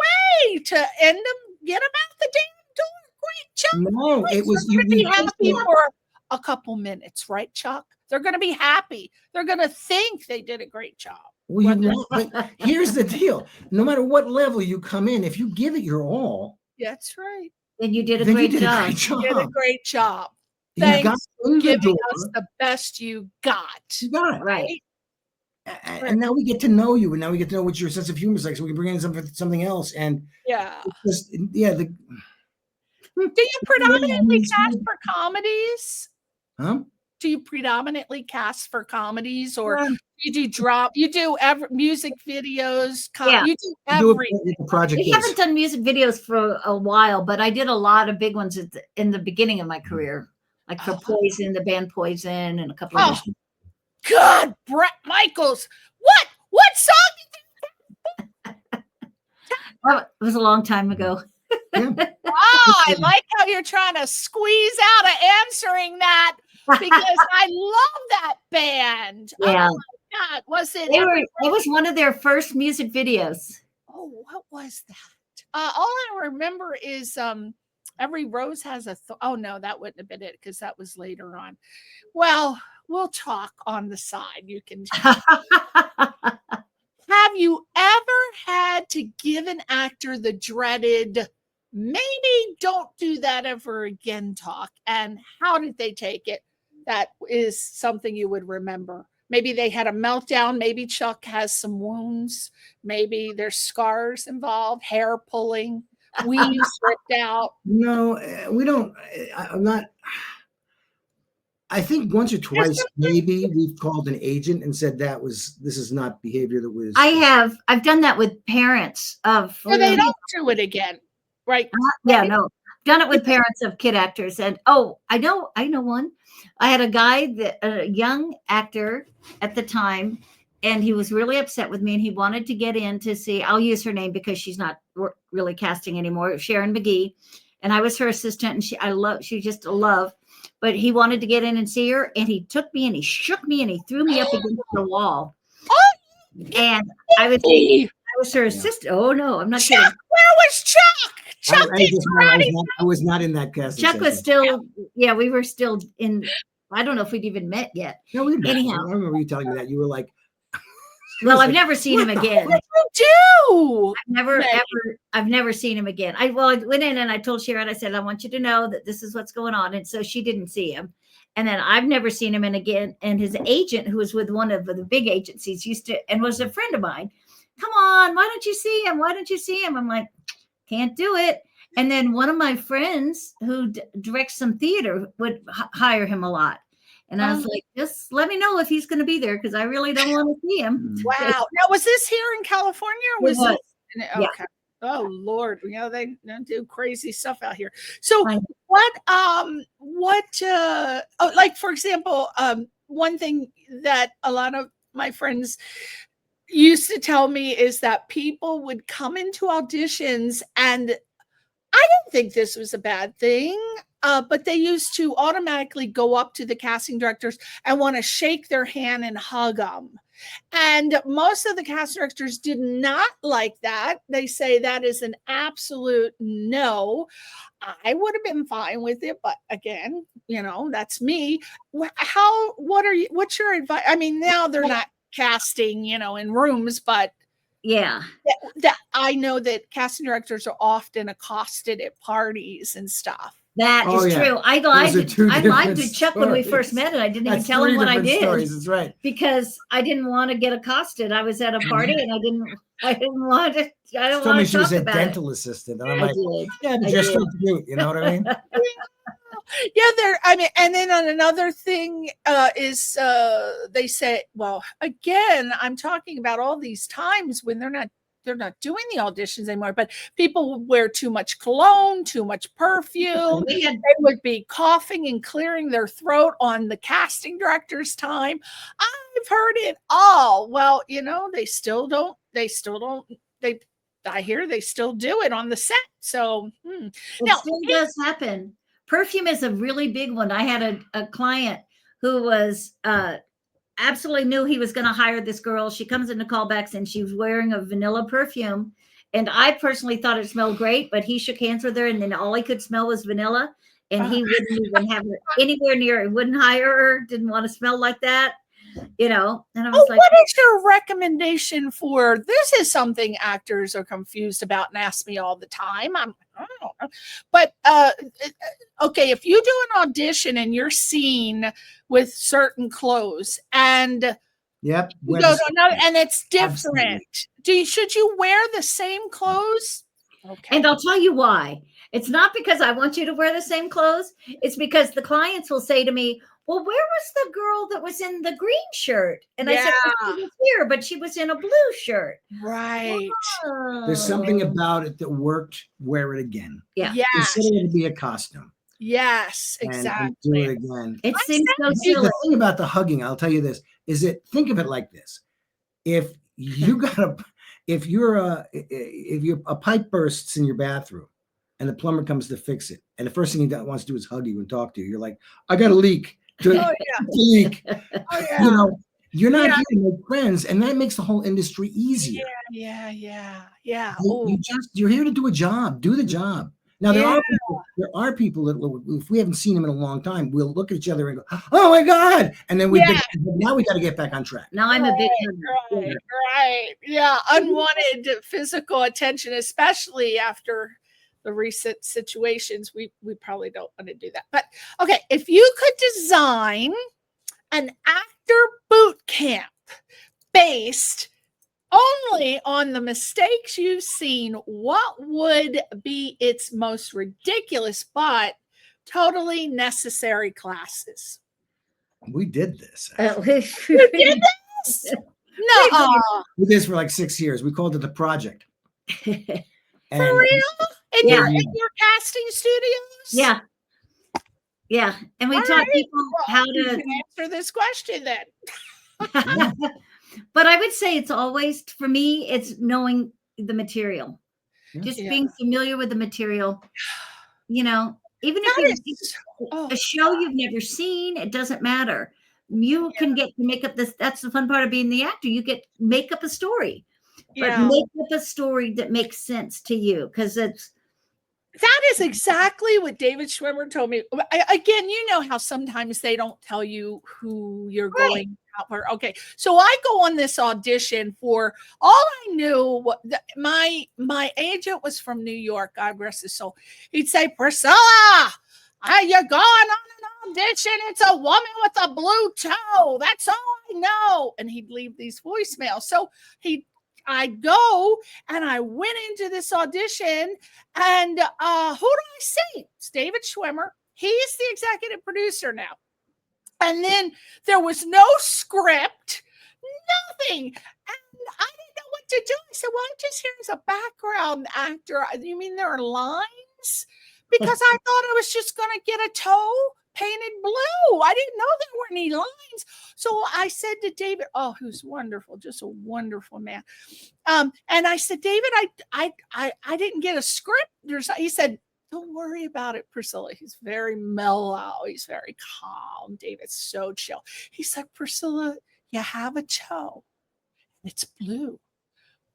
way to end them, get them out the damn door. Great job. No, it was you be happy for a couple minutes, right, Chuck? They're going to be happy. They're going to think they did a great job. Well, but here's the deal. No matter what level you come in, if you give it your all, that's right. And you did a great job. You did a great job. Thanks for giving us the best you got. You got it. Right. And now we get to know you, and now we get to know what your sense of humor is like, so we can bring in something else. And do you predominantly cast for comedies? Huh? Do you predominantly cast for comedies, or you do drop? You do music videos. You do everything. I haven't done music videos for a while, but I did a lot of big ones in the beginning of my career, like for Poison, the band Poison, and a couple of. God, Brett Michaels. What song? It was a long time ago. I like how you're trying to squeeze out of answering that because I love that band. Yeah. Oh my God. Was it? It was one of their first music videos. Oh, what was that? All I remember is Every Rose Has a oh no, that wouldn't have been it because that was later on. Well, we'll talk on the side. You can have you ever had to give an actor the dreaded maybe don't do that ever again talk, and how did they take it? That is something you would remember. Maybe they had a meltdown. Maybe Chuck has some wounds. Maybe there's scars involved, hair pulling, weaves ripped out. No, we don't. I'm not. I think once or twice, maybe we've called an agent and said this is not behavior that was. I've done that with parents of. So they don't do it again, right? Yeah, no, done it with parents of kid actors, and I know one. I had a guy a young actor at the time, and he was really upset with me, and he wanted to get in to see. I'll use her name because she's not really casting anymore. Sharon McGee, and I was her assistant, and she's just a love. But he wanted to get in and see her, and he took me and he shook me and he threw me up against the wall. And I was her assistant. Oh no, I'm not kidding. Where was Chuck? Chuck I was not in that casting. Chuck was still, we were still in. I don't know if we'd even met yet. No, we met. Anyhow, I remember you telling me that. You were like, well, I've never seen him again. What did you do? I've never seen him again. I went in and I told Sharon, I said, I want you to know that this is what's going on. And so she didn't see him. And then I've never seen him again. And his agent, who was with one of the big agencies, and was a friend of mine. Come on, why don't you see him? Why don't you see him? I'm like, can't do it. And then one of my friends who directs some theater would hire him a lot. And I was like, just let me know if he's going to be there, because I really don't want to see him. Wow. Now, was this here in California? Or was it? Okay. Yeah. Oh Lord, they do crazy stuff out here. So like for example, one thing that a lot of my friends used to tell me is that people would come into auditions, and I didn't think this was a bad thing. But they used to automatically go up to the casting directors and want to shake their hand and hug them. And most of the casting directors did not like that. They say that is an absolute no. I would have been fine with it, but again, that's me. What's your advice? I mean, now they're not casting, in rooms, but yeah, that I know that casting directors are often accosted at parties and stuff. That is true. I lied to Chuck when we first met, and I didn't even tell him what I did. That's right. Because I didn't want to get accosted. I was at a party, and I didn't want to. I don't want to talk about it. She was a dental assistant, and I'm like, yeah, but you're so cute. You know what I mean? Yeah, and then on another thing is they say, well, again, I'm talking about all these times when they're not doing the auditions anymore, but people would wear too much cologne, too much perfume. They would be coughing and clearing their throat on the casting director's time. I've heard it all. Well, they still don't. I hear they still do it on the set. So it still does happen. Perfume is a really big one. I had a client who was absolutely knew he was going to hire this girl. She comes into callbacks and she's wearing a vanilla perfume. And I personally thought it smelled great, but he shook hands with her, and then all he could smell was vanilla. And he wouldn't even have her anywhere near her. He wouldn't hire her, didn't want to smell like that. And I was like, what is your recommendation for this? Is something actors are confused about and ask me all the time. I don't know. But okay, if you do an audition and you're seen with certain clothes, and you go to another and it's different, should you wear the same clothes? Okay. And I'll tell you why. It's not because I want you to wear the same clothes. It's because the clients will say to me, well, where was the girl that was in the green shirt? And I said, well, she was here, but she was in a blue shirt. Right. Oh. There's something about it that worked. Wear it again. Yeah. Consider it to be a costume. Yes, exactly. And do it again. It seems so silly. The thing about the hugging, I'll tell you this, think of it like this. If a pipe bursts in your bathroom and the plumber comes to fix it, and the first thing he wants to do is hug you and talk to you, you're like, I got a leak. Leak. You're not here to make friends, and that makes the whole industry easier. Yeah. You're here to do a job. Do the job. Now there are people that, if we haven't seen them in a long time, we'll look at each other and go, "Oh my God!" And then now we got to get back on track. Now I'm a bit right. Yeah, unwanted physical attention, especially after the recent situations, we probably don't want to do that. But okay, if you could design an actor boot camp based only on the mistakes you've seen, what would be its most ridiculous but totally necessary classes? We did this. You did this? No. We did this for like 6 years. We called it the project. For real? In your casting studios? Yeah. Yeah. And we taught people how to answer this question then. But I would say it's always, for me, it's knowing the material. Just being familiar with the material. You know, even if it's a show you've never seen, it doesn't matter. You can get to make up this. That's the fun part of being the actor. You get make up a story, but make up a story that makes sense to you, because that is exactly what David Schwimmer told me. Again, you know how sometimes they don't tell you who you're going out for. Okay, so I go on this audition for, all I knew, my agent was from New York, God rest his soul. He'd say, Priscilla, you're going on an audition. It's a woman with a blue toe. That's all I know. And he'd leave these voicemails. So I go and I went into this audition, and who do I see? It's David Schwimmer. He's the executive producer now. And then there was no script, nothing. And I didn't know what to do. I said, well, I'm just here as a background actor. You mean there are lines? Because I thought I was just going to get a toe painted blue. I didn't know there were any lines. So I said to David, who's wonderful, just a wonderful man. And I said, David, I didn't get a script. He said, don't worry about it, Priscilla. He's very mellow. He's very calm. David's so chill. He's like, Priscilla, you have a toe. It's blue.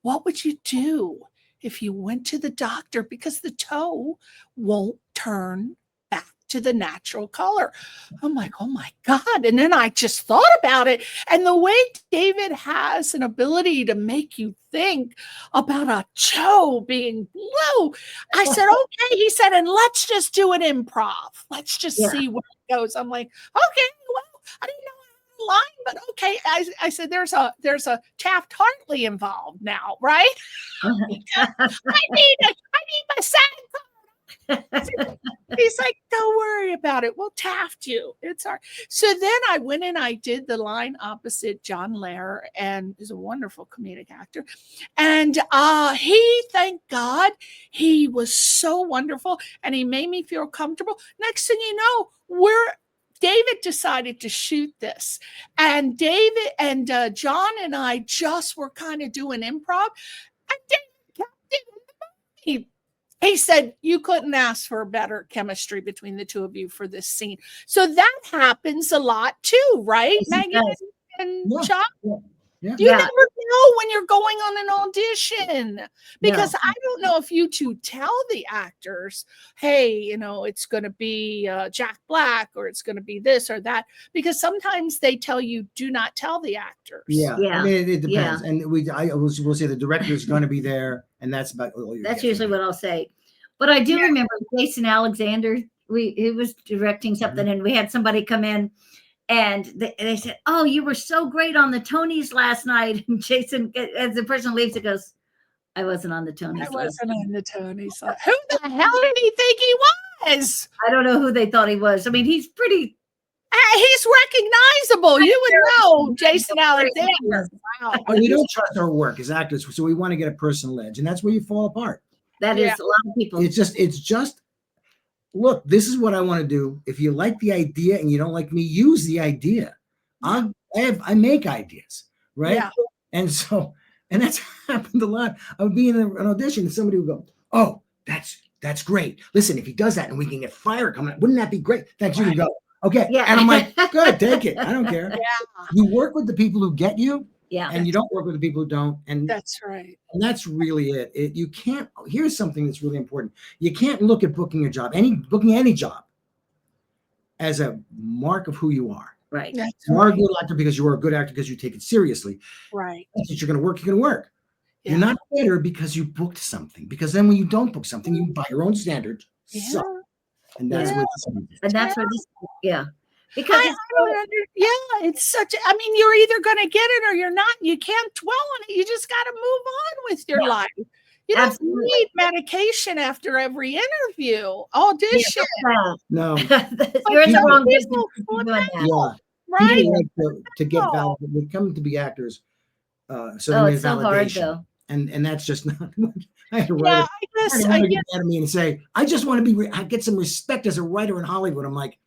What would you do if you went to the doctor? Because the toe won't turn back to the natural color. I'm like, oh my God. And then I just thought about it. And the way David has an ability to make you think about a toe being blue, I said, okay. He said, and let's just do an improv. Let's just see where it goes. I'm like, okay, well, I didn't know line, but okay. I said, there's a Taft-Hartley involved now, right? I need my satin. He's like, don't worry about it. We'll Taft you. It's all right. So then I went and I did the line opposite John Lehrer, and he's a wonderful comedic actor. And thank God, he was so wonderful, and he made me feel comfortable. Next thing you know, David decided to shoot this, and David and John and I just were kind of doing improv, and David kept it in the movie. He said, you couldn't ask for better chemistry between the two of you for this scene. So that happens a lot too, right, Megan and Chuck? You never know when you're going on an audition, because I don't know if you two tell the actors, hey, it's going to be Jack Black, or it's going to be this or that, because sometimes they tell you, do not tell the actors. I mean, it depends. And we'll say the director is going to be there, and that's about all you're That's usually what I'll say. But I do remember Jason Alexander, he was directing something, and we had somebody come in, and they said, oh, you were so great on the Tonys last night. And Jason, as the person leaves, it goes, I wasn't on the Tonys. I wasn't on the Tonys. Who the hell did he think he was? I don't know who they thought he was. I mean, he's pretty. He's recognizable. You would know Jason Alexander. Wow. But we don't trust our work as actors, so we want to get a personal edge, and that's where you fall apart. That is a lot of people. It's just. Look, this is what I want to do. If you like the idea and you don't like me, use the idea. I make ideas, right? Yeah. And that's happened a lot. I would be in an audition and somebody would go, oh, that's great. Listen, if he does that and we can get fire coming up, wouldn't that be great? Thanks, you can go. Okay. Yeah. And I'm like, good, take it. I don't care. Yeah. You work with the people who get you. Yeah. And you don't work with the people who don't. And that's right. And that's really it. You can't, here's something that's really important. You can't look at booking a job, booking any job, as a mark of who you are. Right. You are a good actor because you are a good actor because you take it seriously. Right. If you're going to work, you're going to work. Yeah. You're not better because you booked something. Because then when you don't book something, you by your own standards suck. And that's what and that's where this because it's such I mean, you're either gonna get it or you're not. You can't dwell on it. You just gotta move on with your life. You don't need medication after every interview, audition. No. You're in the wrong business doing that. Right? People like to get validated. They come to be actors. So they need it's so validation. hard though. And that's just not. I had a Yeah, writer, I get mad at me and say, "I just want to be get some respect as a writer in Hollywood." I'm like,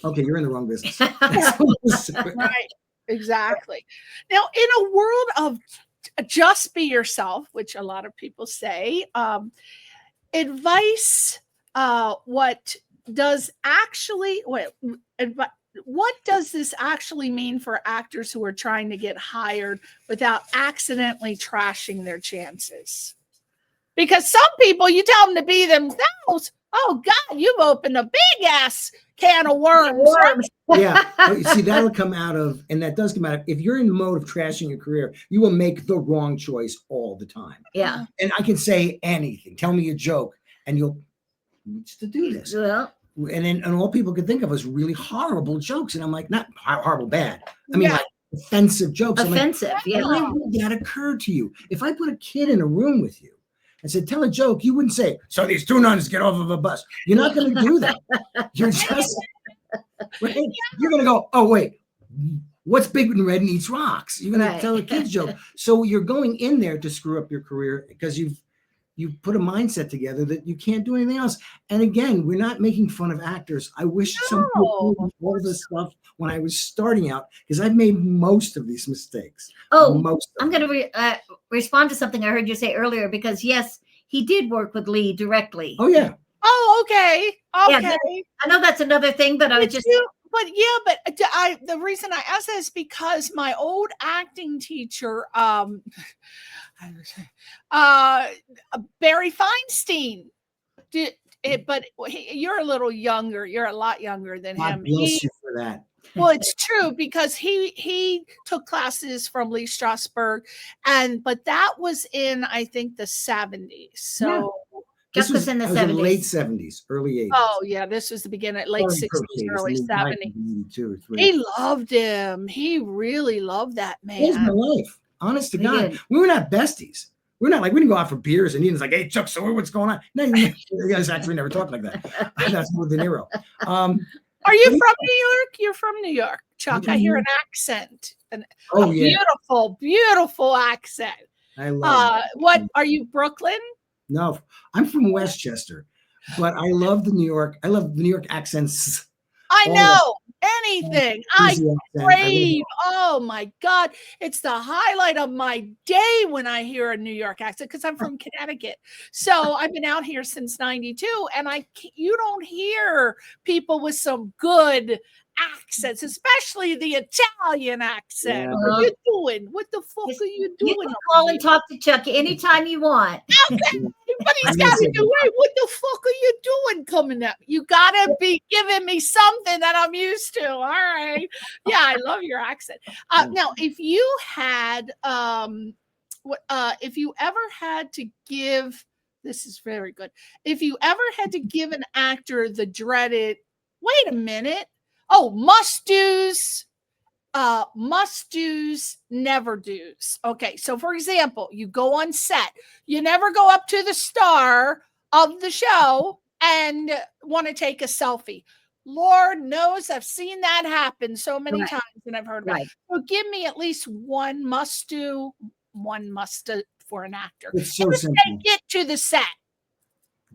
"Okay, you're in the wrong business." Right, exactly. Now, in a world of just be yourself, which a lot of people say, advice. What does this actually mean for actors who are trying to get hired without accidentally trashing their chances? Because some people, you tell them to be themselves. Oh God, you've opened a big ass can of worms. Yeah, see, that'll come out of, and that does come out of, if you're in the mode of trashing your career, you will make the wrong choice all the time. Yeah. And I can say anything. Tell me a joke, and you'll to do this. Well, and all people could think of was really horrible jokes, and I'm like, not horrible, bad. I mean, like offensive jokes. Offensive, When would that occur to you? If I put a kid in a room with you and said, tell a joke, you wouldn't say, so these two nuns get off of a bus. You're not going to do that. You're just, right? You're going to go, oh, wait, what's big and red and eats rocks? You're going to tell a kid's joke. So you're going in there to screw up your career because you've put a mindset together that you can't do anything else. And again, we're not making fun of actors. I wish some people knew all this stuff when I was starting out, because I've made most of these mistakes. I'm going to respond to something I heard you say earlier, because yes, he did work with Lee directly. Oh yeah. Oh, okay. Yeah, I know that's another thing, but I was just. The reason I asked that is because my old acting teacher, Barry Feinstein, did it, but you're a little younger. You're a lot younger than him. Bless you for that. Well, it's true, because he took classes from Lee Strasberg, but that was in, I think, the 70s. So This was in the 70s. Late 70s, early 80s. Oh yeah, this was the beginning, late 60s, early 70s. He loved him. He really loved that man. It was my life. Honest to God, we were not besties. We're not like, we didn't go out for beers and he was like, hey, Chuck, so what's going on? No, you guys actually never talked like that. That's with De Niro. Are you from New York? You're from New York, Chuck. I hear an accent. Beautiful, beautiful accent. I love it. What, are you Brooklyn? No, I'm from Westchester, but I love the New York accents. I know. Anything. I crave. Oh my God. It's the highlight of my day when I hear a New York accent, because I'm from Connecticut. So I've been out here since 92, and you don't hear people with some good accents, especially the Italian accent. Yeah. What are you doing? What the fuck are you doing? You can call and talk to Chuck anytime you want. Okay. But he's got to do, wait, what the fuck are you doing coming up? You got to be giving me something that I'm used to. All right. Yeah, I love your accent. Now, if you ever had to give, this is very good. If you ever had to give an actor the dreaded, wait a minute. Oh, must do's, never do's. Okay, so for example, you go on set, you never go up to the star of the show and want to take a selfie. Lord knows I've seen that happen so many times, and I've heard about it. So give me at least one must do for an actor. It's so simple. Get to the set.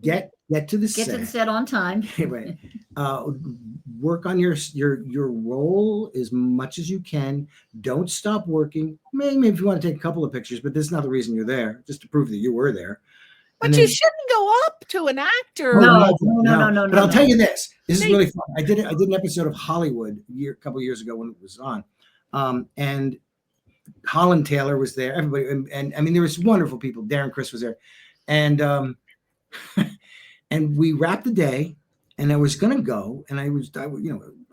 Get to the set. Get to the set on time. Right. Work on your role as much as you can. Don't stop working. Maybe if you want to take a couple of pictures, but that's not the reason you're there, just to prove that you were there. But you shouldn't go up to an actor. No. But I'll tell you this. This is really fun. I did an episode of Hollywood a couple of years ago when it was on. And Holland Taylor was there. Everybody, and I mean, there was wonderful people. Darren Criss was there. And and we wrapped the day, and I was going to go, and I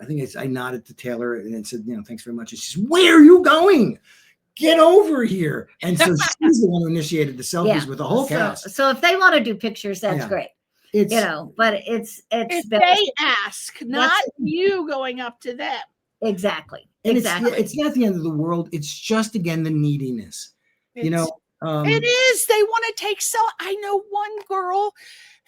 think I nodded to Taylor and said, thanks very much. And she said, where are you going? get over here. And so she's the one who initiated the selfies with the whole so, cast. So if they want to do pictures, that's great. It's, but it's if they ask, not you going up to them. Exactly. And exactly. It's not the end of the world. It's just, again, the neediness. It is. They want to take I know one girl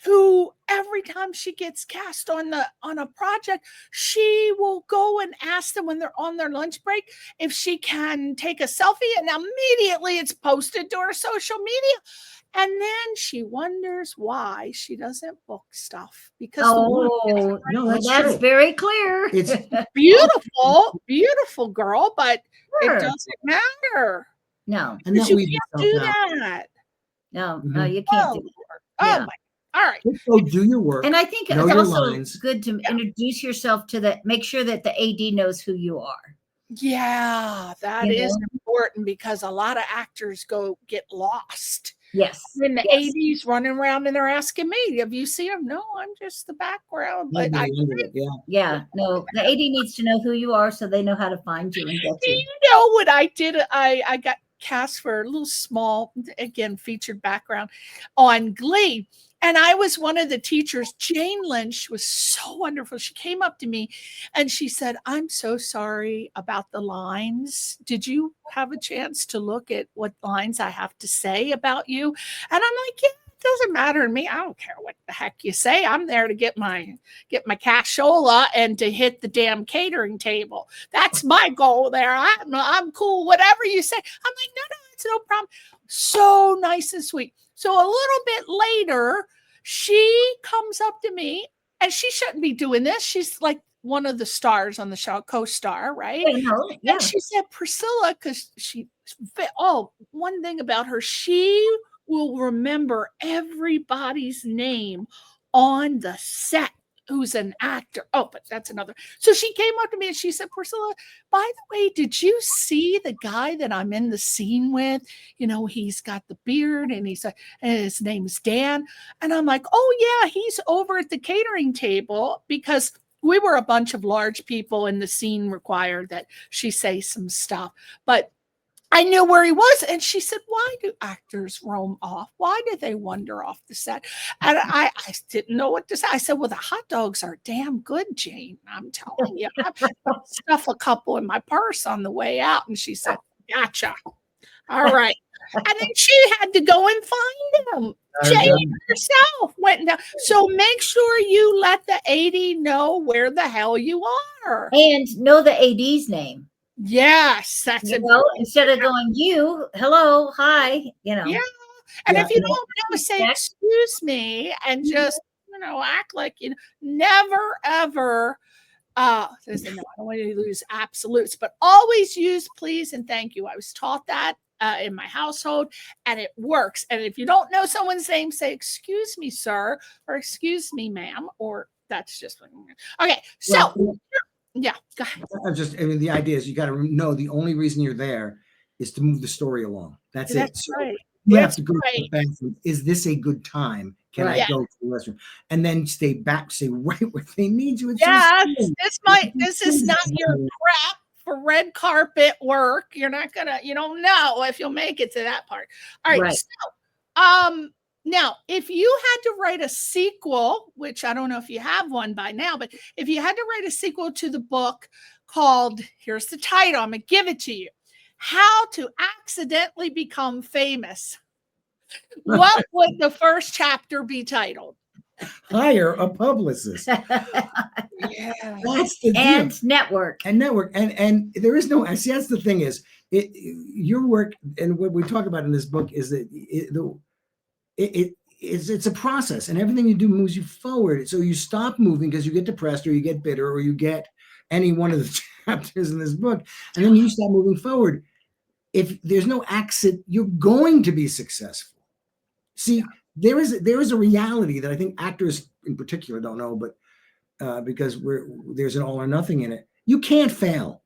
who every time she gets cast on a project, she will go and ask them when they're on their lunch break if she can take a selfie, and immediately it's posted to her social media. And then she wonders why she doesn't book stuff, because that's very clear. It's beautiful girl, but it doesn't matter. No, and you can't do that. No, you can't do that. Oh my! All right, go do your work. And I think it's also good to introduce yourself to make sure that the AD knows who you are. Yeah, that is important, because a lot of actors get lost. Yes. And the AD's running around and they're asking me, have you seen him? No, I'm just the background. But no, the AD needs to know who you are so they know how to find you and get you. You know what I did? I got cast for a little small, again, featured background on Glee. And I was one of the teachers. Jane Lynch was so wonderful. She came up to me and she said, I'm so sorry about the lines. Did you have a chance to look at what lines I have to say about you? And I'm like, yeah, it doesn't matter to me. I don't care what the heck you say. I'm there to get my cashola and to hit the damn catering table. That's my goal there. I'm cool. Whatever you say. I'm like, no, it's no problem. So nice and sweet. So a little bit later, she comes up to me, and she shouldn't be doing this. She's like one of the stars on the show, co-star, right? And she said, Priscilla, because one thing about her, she will remember everybody's name on the set who's an actor. Oh, but that's another. So she came up to me and she said, Priscilla, by the way, did you see the guy that I'm in the scene with? You know, he's got the beard and his name's Dan. And I'm like, oh yeah, he's over at the catering table, because we were a bunch of large people and the scene required that she say some stuff. But I knew where he was. And she said, why do actors roam off? Why do they wander off the set? And I didn't know what to say. I said, well, the hot dogs are damn good, Jane. I'm telling you. I stuff a couple in my purse on the way out. And she said, gotcha. All right. And then she had to go and find him. Jane herself went down. So make sure you let the AD know where the hell you are. And know the AD's name. Yes, that's instead of going hello, hi, Yeah. And if you don't know, say excuse me, and just act like never ever I don't want you to lose absolutes, but always use please and thank you. I was taught that in my household, and it works. And if you don't know someone's name, say excuse me, sir, or excuse me, ma'am, or that's just okay. So yeah, go ahead. The idea is you got to know the only reason you're there is to move the story along. That's it. So right. You have to go to the bathroom. Is this a good time? Can I go to the restroom? And then stay right where they need you. This is not your crap for red carpet work. You're not gonna, you don't know if you'll make it to that part. All right. So now, if you had to write a sequel, which I don't know if you have one by now, but if you had to write a sequel to the book called, here's the title, I'm going to give it to you, How to Accidentally Become Famous, what would the first chapter be titled? Hire a publicist. That's the deal. And network. And there is no, see, that's the thing is, your work, and what we talk about in this book is that it's a process, and everything you do moves you forward. So you stop moving because you get depressed or you get bitter or you get any one of the chapters in this book, and then you stop moving forward. If there's no accident, you're going to be successful. See, there is a reality that I think actors in particular don't know, but because there's an all or nothing in it. You can't fail.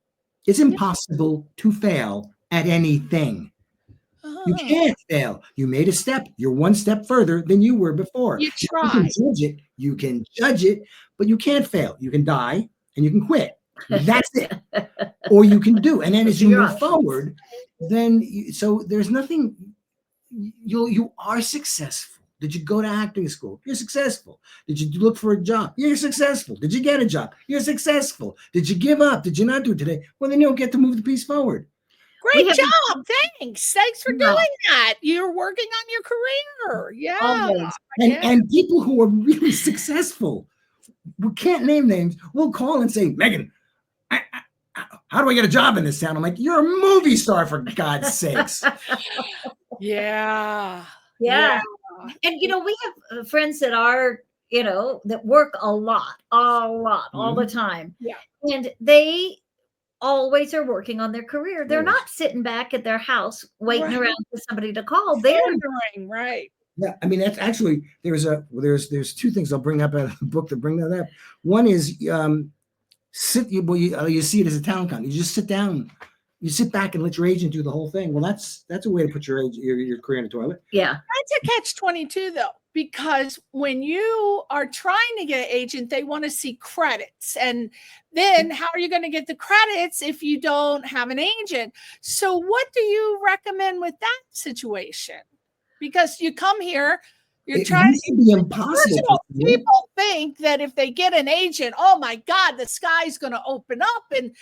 It's impossible to fail at anything. You can't fail. You made a step. You're one step further than you were before. You try. You can judge it, but you can't fail. You can die and you can quit. That's it. Or you can do. And then as you move forward, then so there's nothing. You are successful. Did you go to acting school? You're successful. Did you look for a job? You're successful. Did you get a job? You're successful. Did you give up? Did you not do it today? Well, then you don't get to move the piece forward. Great job. Thanks for doing that. You're working on your career. Yeah. Always. And people who are really successful, we can't name names, will call and say, Megan, how do I get a job in this town? I'm like, you're a movie star, for God's sakes. Yeah. And, we have friends that are, that work a lot, all the time. Yeah. And they always are working on their career. They're not sitting back at their house waiting around for somebody to call. They're doing right. Yeah, I mean, that's actually, there's two things I'll bring up out of the book that bring that up. One is you see it as a talent count. You just sit down, you sit back and let your agent do the whole thing. Well, that's a way to put your career in the toilet. Yeah. That's a catch-22 though, because when you are trying to get an agent, they want to see credits. And then how are you going to get the credits if you don't have an agent? So what do you recommend with that situation? Because you come here, you're trying to be impossible. People think that if they get an agent, oh my God, the sky's going to open up and,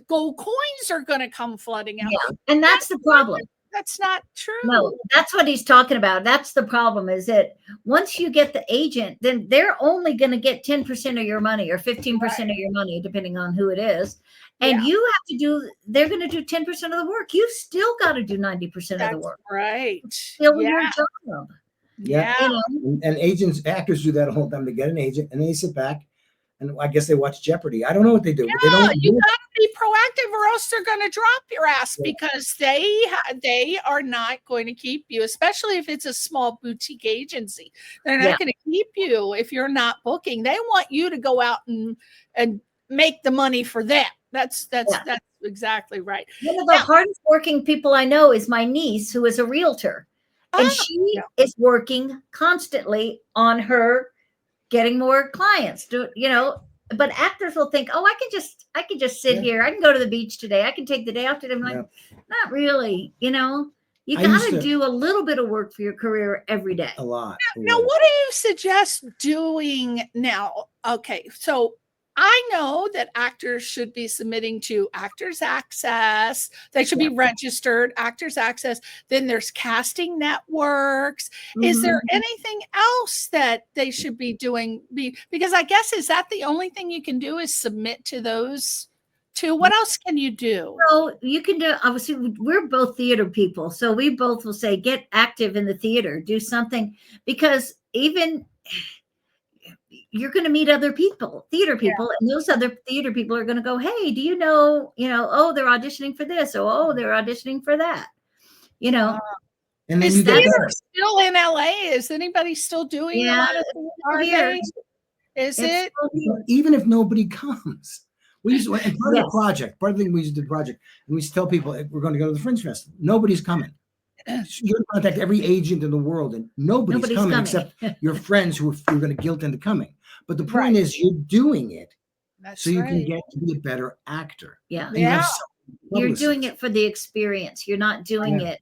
gold coins are going to come flooding out. Yeah. And that's the problem. That's not true. No, that's what he's talking about. That's the problem, is that once you get the agent, then they're only going to get 10% of your money or 15% of your money, depending on who it is. And you have to they're going to do 10% of the work. You've still got to do 90% of the work. Right. Still your job. Yeah. And actors do that a whole time. They get an agent and they sit back and I guess they watch Jeopardy. I don't know what they do. Yeah, but they don't you got to be proactive or else they're going to drop your ass because they are not going to keep you, especially if it's a small boutique agency. They're not going to keep you if you're not booking. They want you to go out and make the money for them. That's exactly right. One of the hardest working people I know is my niece, who is a realtor. And she is working constantly on her getting more clients. But actors will think, oh, I can just sit here. I can go to the beach today. I can take the day off today. I'm like, not really. You got to do a little bit of work for your career every day. A lot. Now, what do you suggest doing now? Okay, so I know that actors should be submitting to Actors Access. They should be registered, Actors Access. Then there's casting networks. Mm-hmm. Is there anything else that they should be doing? Because I guess, is that the only thing you can do is submit to those two? What else can you do? So you can do, obviously, we're both theater people. So we both will say, get active in the theater, do something, because even you're going to meet other people, theater people, and those other theater people are going to go, hey, do you know, oh, they're auditioning for this, or oh, they're auditioning for that, And then is theater still in LA? Is anybody still doing a lot of theater? Is it? Even if nobody comes. We used to, and part of the thing we used to do the project, and we used to tell people we're going to go to the Fringe Festival. Nobody's coming. You're going to contact every agent in the world, and nobody's coming except your friends who you're going to guilt into coming. But the point is, you're doing it so you can get to be a better actor. Yeah. You're doing it for the experience. You're not doing it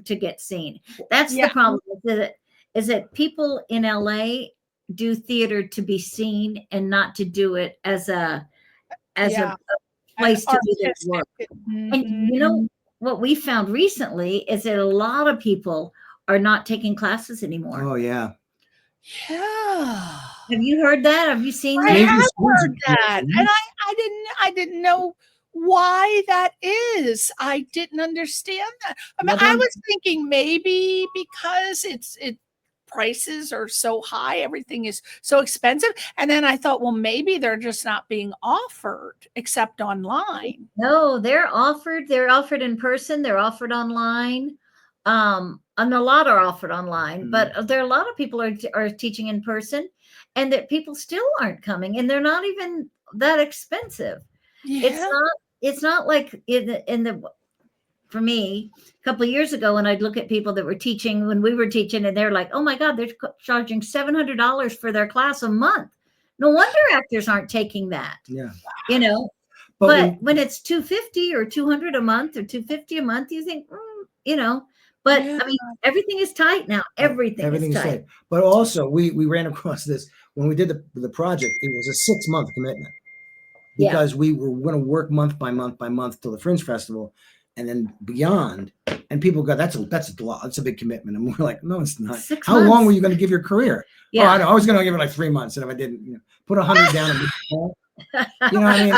to get seen. That's the problem. Is that people in LA do theater to be seen and not to do it as a place to do their work. Mm-hmm. And what we found recently is that a lot of people are not taking classes anymore. Oh yeah. Yeah. Have you heard that? Have you seen that? I have heard that. And I didn't know why that is. I didn't understand that. I mean, I was thinking maybe because prices are so high, everything is so expensive. And then I thought, well, maybe they're just not being offered except online. No, they're offered. They're offered in person. They're offered online. And a lot are offered online, but there are a lot of people are teaching in person, and that people still aren't coming, and they're not even that expensive. Yeah. It's not like for me, a couple of years ago, when I'd look at people that were teaching when we were teaching, and they're like, oh my God, they're charging $700 for their class a month. No wonder actors aren't taking that. Yeah. But when it's $250 or $200 a month or $250 a month, you think, you know. But I mean, everything is tight now. Everything is tight. But also, we ran across this when we did the project. It was a 6-month commitment because we were going to work month by month by month till the Fringe Festival, and then beyond. And people go, that's a lot. That's a big commitment. And we're like, no, it's not. 6 How months. long were you going to give your career? Yeah. Oh, I know. I was going to give it like 3 months, and if I didn't, put 100 down. And you know what I mean?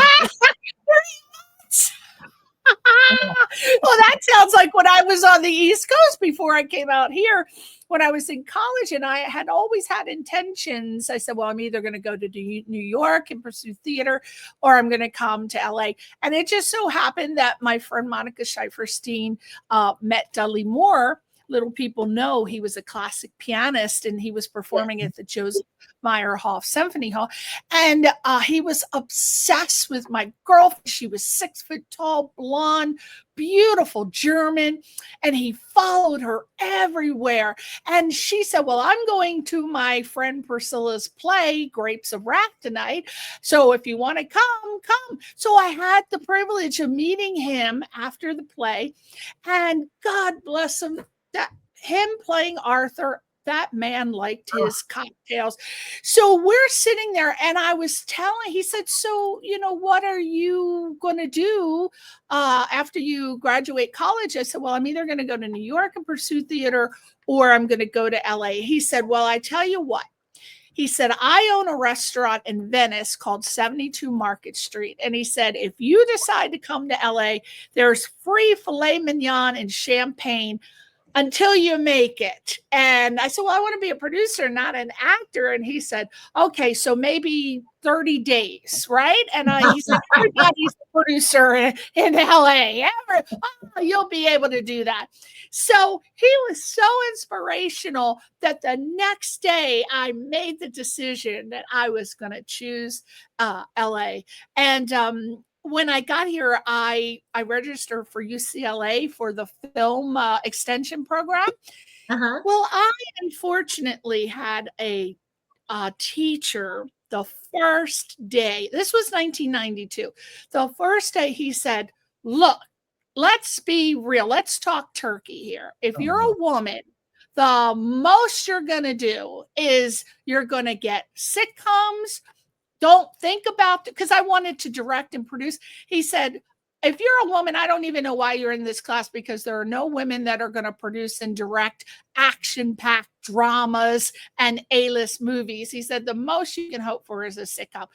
Well, that sounds like when I was on the East Coast before I came out here. When I was in college, and I had always had intentions. I said, well, I'm either going to go to New York and pursue theater, or I'm going to come to LA. And it just so happened that my friend Monica Scheiferstein met Dudley Moore. Little people know he was a classic pianist, and he was performing at the Joseph Meyerhoff Symphony Hall. And he was obsessed with my girlfriend. She was 6 foot tall, blonde, beautiful German. And he followed her everywhere. And she said, well, I'm going to my friend Priscilla's play, Grapes of Wrath, tonight. So if you want to come, come. So I had the privilege of meeting him after the play. And God bless him. That him playing Arthur, that man liked his cocktails. So we're sitting there, and I was telling, he said, so, what are you going to do after you graduate college? I said, well, I'm either going to go to New York and pursue theater, or I'm going to go to LA. He said, well, I tell you what. He said, I own a restaurant in Venice called 72 Market Street. And he said, if you decide to come to LA, there's free filet mignon and champagne until you make it. And I said, well, I want to be a producer, not an actor. And he said, okay, so maybe 30 days, right? And he said, everybody's a producer in LA. You'll be able to do that. So he was so inspirational that the next day I made the decision that I was going to choose LA. And when I got here, I registered for UCLA for the film extension program. Well, I unfortunately had a teacher the first day. This was 1992. The first day he said, look, let's be real. Let's talk turkey here. If you're a woman, the most you're going to do is you're going to get sitcoms. Don't think about it, because I wanted to direct and produce. He said, if you're a woman, I don't even know why you're in this class, because there are no women that are going to produce and direct action-packed dramas and A-list movies. He said, the most you can hope for is a sitcom.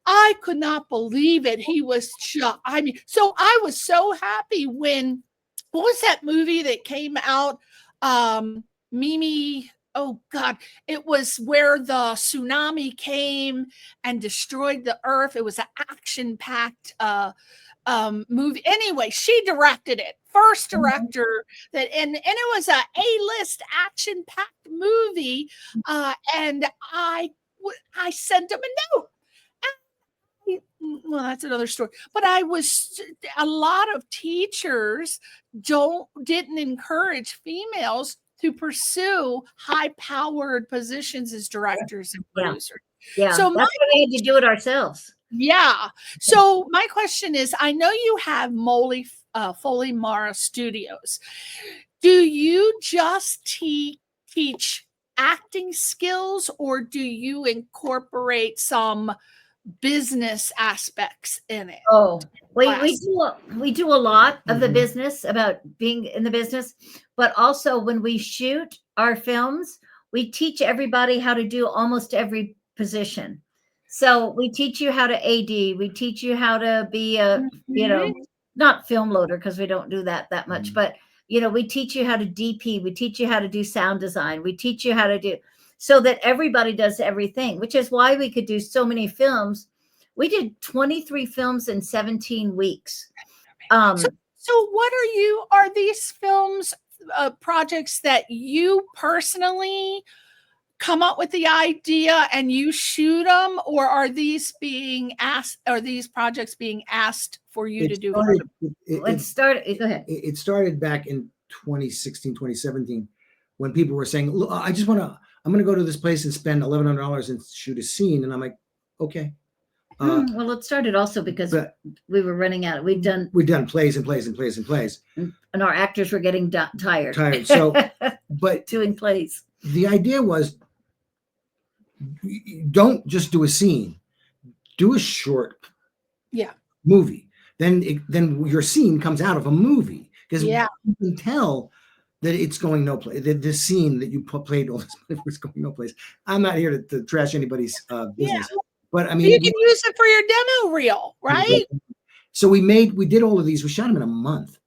I could not believe it. He was shocked. I mean, so I was so happy when, what was that movie that came out? Mimi. Oh God, it was where the tsunami came and destroyed the earth. It was an action-packed movie. Anyway, she directed it. First director that, and it was a A-list action-packed movie. And I sent him a note. Well, that's another story. But a lot of teachers didn't encourage females to pursue high-powered positions as directors and producers. Yeah, so that's why we had to do it ourselves. Yeah. So my question is, I know you have Foley Marra Studios. Do you just teach acting skills, or do you incorporate some business aspects in it? Oh, we do a lot of the business, about being in the business, but also when we shoot our films, we teach everybody how to do almost every position. So we teach you how to AD, we teach you how to be a, not film loader, because we don't do that much, but we teach you how to DP, we teach you how to do sound design, we teach you how to do, so that everybody does everything, which is why we could do so many films. We did 23 films in 17 weeks. So what are these films, projects that you personally come up with the idea and you shoot them, or are these projects being asked for you to do? Go ahead. It started back in 2016, 2017, when people were saying, look, I'm going to go to this place and spend $1,100 and shoot a scene. And I'm like, okay. Well, it started also because we were running out. We'd done plays and plays and plays and plays, and our actors were getting tired. So, but doing plays. The idea was, don't just do a scene, do a short movie. Then your scene comes out of a movie, because you can tell that it's going no place. The scene that you played all this was going no place. I'm not here to trash anybody's business, but I mean, you can use it for your demo reel, right? So we did all of these. We shot them in a month,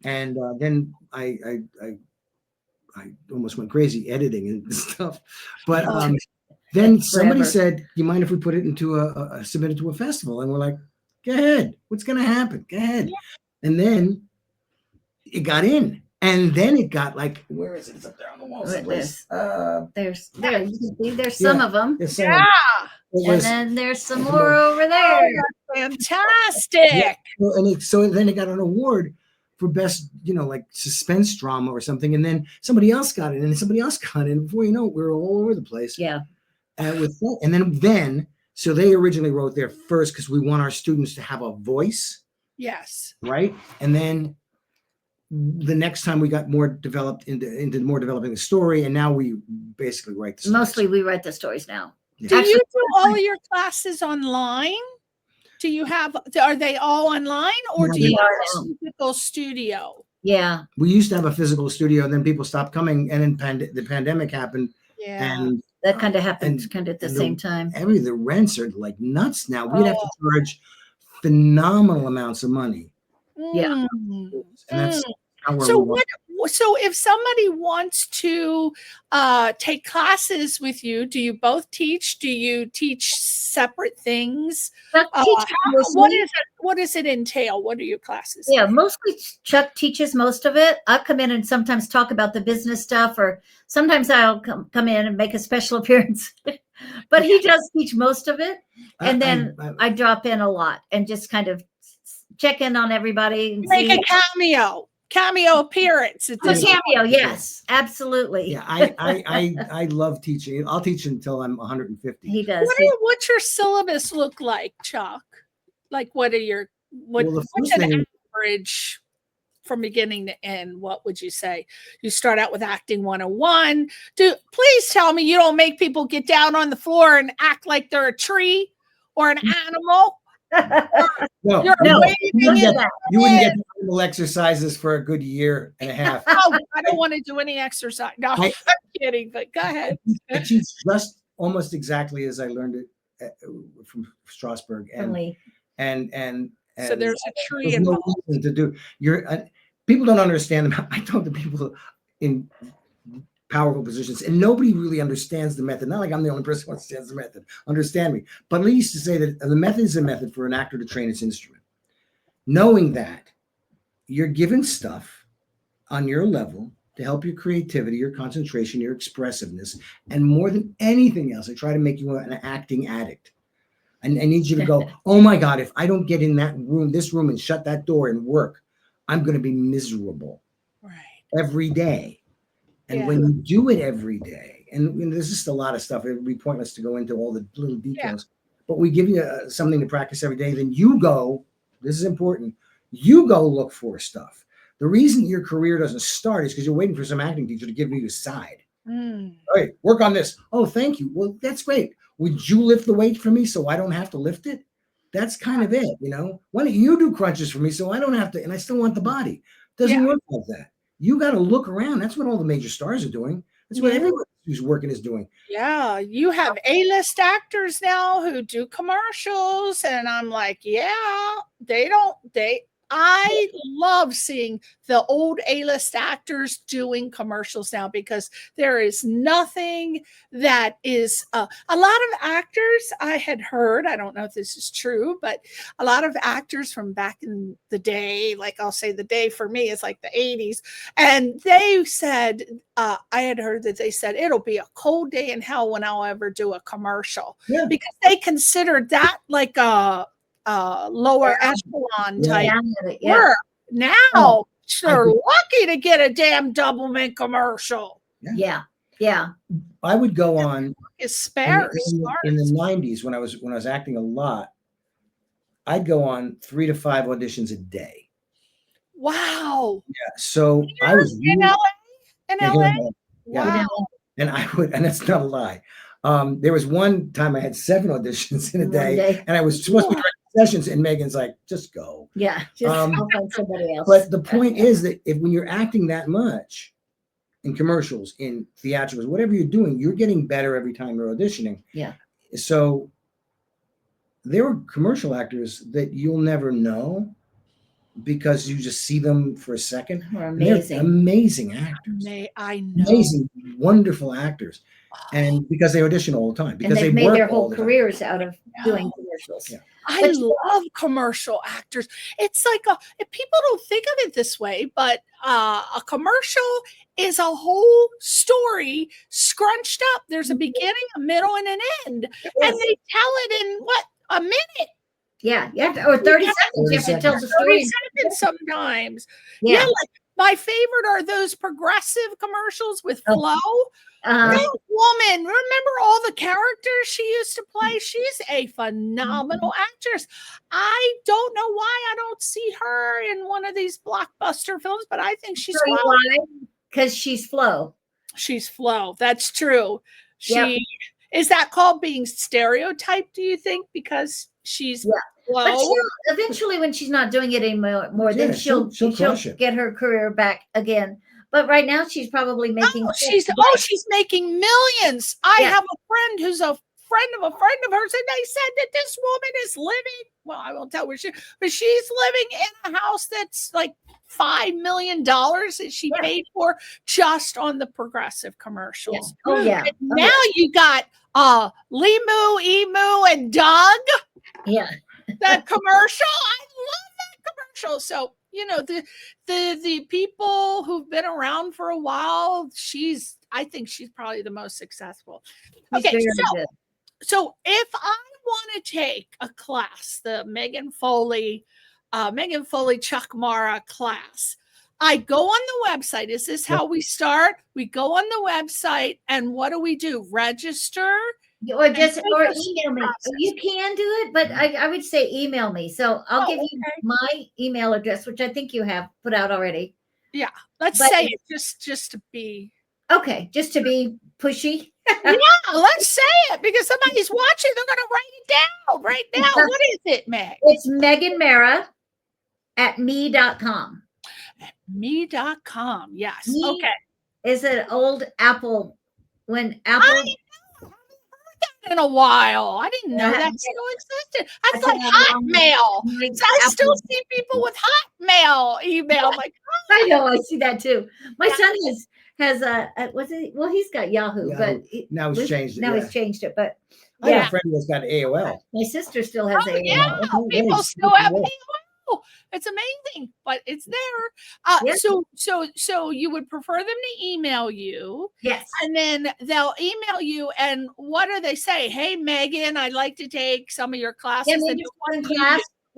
and then I almost went crazy editing and stuff. But then somebody said, "You mind if we put it into submit it to a festival?" And we're like, "Go ahead. What's going to happen? Go ahead." Yeah. And then it got in. And then it got like, where is it? It's up there on the wall. There's some of them. And then there's some more over there. Oh, fantastic. And so then it got an award for best, like suspense drama or something. And then somebody else got it, and somebody else got it. And before you know it, we were all over the place. Yeah. And then so they originally wrote there first because we want our students to have a voice. Yes. Right. And then the next time we got more developed into more developing the story, and now we basically write the stories. Mostly we write the stories now. Yeah. Do you do all of your classes online? Are they all online, or do you have a physical studio? Yeah. We used to have a physical studio, and then people stopped coming, and then the pandemic happened. Yeah. And that kind of happened kind of at the same time. The rents are like nuts now. We'd have to charge phenomenal amounts of money. Yeah. And that's how so if somebody wants to take classes with you, do you both teach? Do you teach separate things? What does it entail? What are your classes? Yeah, mostly Chuck teaches most of it. I'll come in and sometimes talk about the business stuff, or sometimes I'll come in and make a special appearance. But he does teach most of it. And then I drop in a lot and just kind of check in on everybody. And make a cameo appearance. A cameo, yes, absolutely. Yeah, I love teaching. I'll teach until I'm 150. He does. What's your syllabus look like, Chuck? Like, what's an average from beginning to end? What would you say? You start out with acting 101. Please tell me you don't make people get down on the floor and act like they're a tree or an animal. No, you wouldn't get animal exercises for a good year and a half. Oh, I don't want to do any exercise. No, I'm kidding, but go ahead. I teach just almost exactly as I learned it from Strasbourg, and so there's a tree there's no reason to do. People don't understand. I talk to people in powerful positions, and nobody really understands the method. Not like I'm the only person who understands the method. Understand me. But at least to say that the method is a method for an actor to train its instrument. Knowing that you're given stuff on your level to help your creativity, your concentration, your expressiveness, and more than anything else, I try to make you an acting addict. I need you to go, oh my God, if I don't get in this room and shut that door and work, I'm going to be miserable every day. And when you do it every day, and there's just a lot of stuff, it would be pointless to go into all the little details, but we give you something to practice every day. Then you go, this is important, you go look for stuff. The reason your career doesn't start is because you're waiting for some acting teacher to give you a side. Hey, work on this. Oh, thank you. Well, that's great. Would you lift the weight for me so I don't have to lift it? That's kind of it, Why don't you do crunches for me so I don't have to, and I still want the body. Doesn't work like that. You got to look around. That's what all the major stars are doing. That's what everyone who's working is doing. Yeah. You have A-list actors now who do commercials. And I'm like, I love seeing the old A-list actors doing commercials now, because there is nothing that is a lot of actors I had heard. I don't know if this is true, but a lot of actors from back in the day, like I'll say the day for me is like the 80s. And they said, I had heard that they said it'll be a cold day in hell when I'll ever do a commercial, because they considered that like a lower echelon type work. Now they're lucky to get a damn Doublemint commercial. Yeah. I would go on is spare in the 90s when I was acting a lot. I'd go on 3 to 5 auditions a day. Wow. Yeah. So I was In really, LA? In yeah, LA? yeah. Wow. And I would, and that's not a lie. There was one time I had 7 auditions in a One day, day. and I was supposed to be directing sessions, and Megan's like, just go. Yeah, just Um, I'll find somebody else. But the point is that when you're acting that much in commercials, in theatricals, whatever you're doing, you're getting better every time you're auditioning. Yeah. So there are commercial actors that you'll never know because you just see them for a second. They're And they're amazing. amazing actors. I know. Amazing, wonderful actors. And because they audition all the time, because And they've they made work their all whole the time. careers out of doing commercials. Yeah. I But love commercial actors. It's like if people don't think of it this way, but a commercial is a whole story scrunched up. There's a beginning, a middle, and an end, and they tell it in what, a minute? Yeah, you have to, or 30 seconds. You have to tell the 30 story. seconds sometimes. Yeah. Like my favorite are those progressive commercials with Flo. Uh-huh. That woman, remember all the characters she used to play? She's a phenomenal actress. I don't know why I don't see her in one of these blockbuster films, but I think she's because she's Flo. She's Flo. That's true. Yep. Is that called being stereotyped, do you think? Because she's Flo? But eventually, when she's not doing it anymore, then she'll get her career back again. But right now, she's probably making. She's making millions. I have a friend who's a friend of a friend of hers, and they said that this woman is living. Well, I won't tell where but she's living in a house that's like $5 million that she paid for just on the progressive commercials. Yeah. Oh yeah. And now you got Limu, Emu, and Doug. Yeah. That commercial. I love that commercial. So, the people who've been around for a while, I think she's probably the most successful. Okay, so if I want to take a class, the Megan Foley Chuck Marra class, I go on the website. Is this how we start? We go on the website, and what do we do? Register? Or email me. You can do it, but I would say email me. So I'll give you my email address, which I think you have put out already. Yeah, let's say it just to be just to be pushy. Yeah, let's say it because somebody's watching. They're going to write it down right now. What is it, Meg? It's Megan Marra at me.com. Me.com. Yes. Me is an old Apple. When Apple. In a while. I didn't know that still existed. I thought Hotmail. I still see people with Hotmail email. Like, I know, I see that too. My son has he's got Yahoo, but now he's changed it. Now he's changed it, but I have a friend who's got AOL. My sister still has AOL. Yeah, people still have AOL. It's amazing, but it's there. So you would prefer them to email you. Yes. And then they'll email you, and what do they say? Hey, Megan, I'd like to take some of your classes.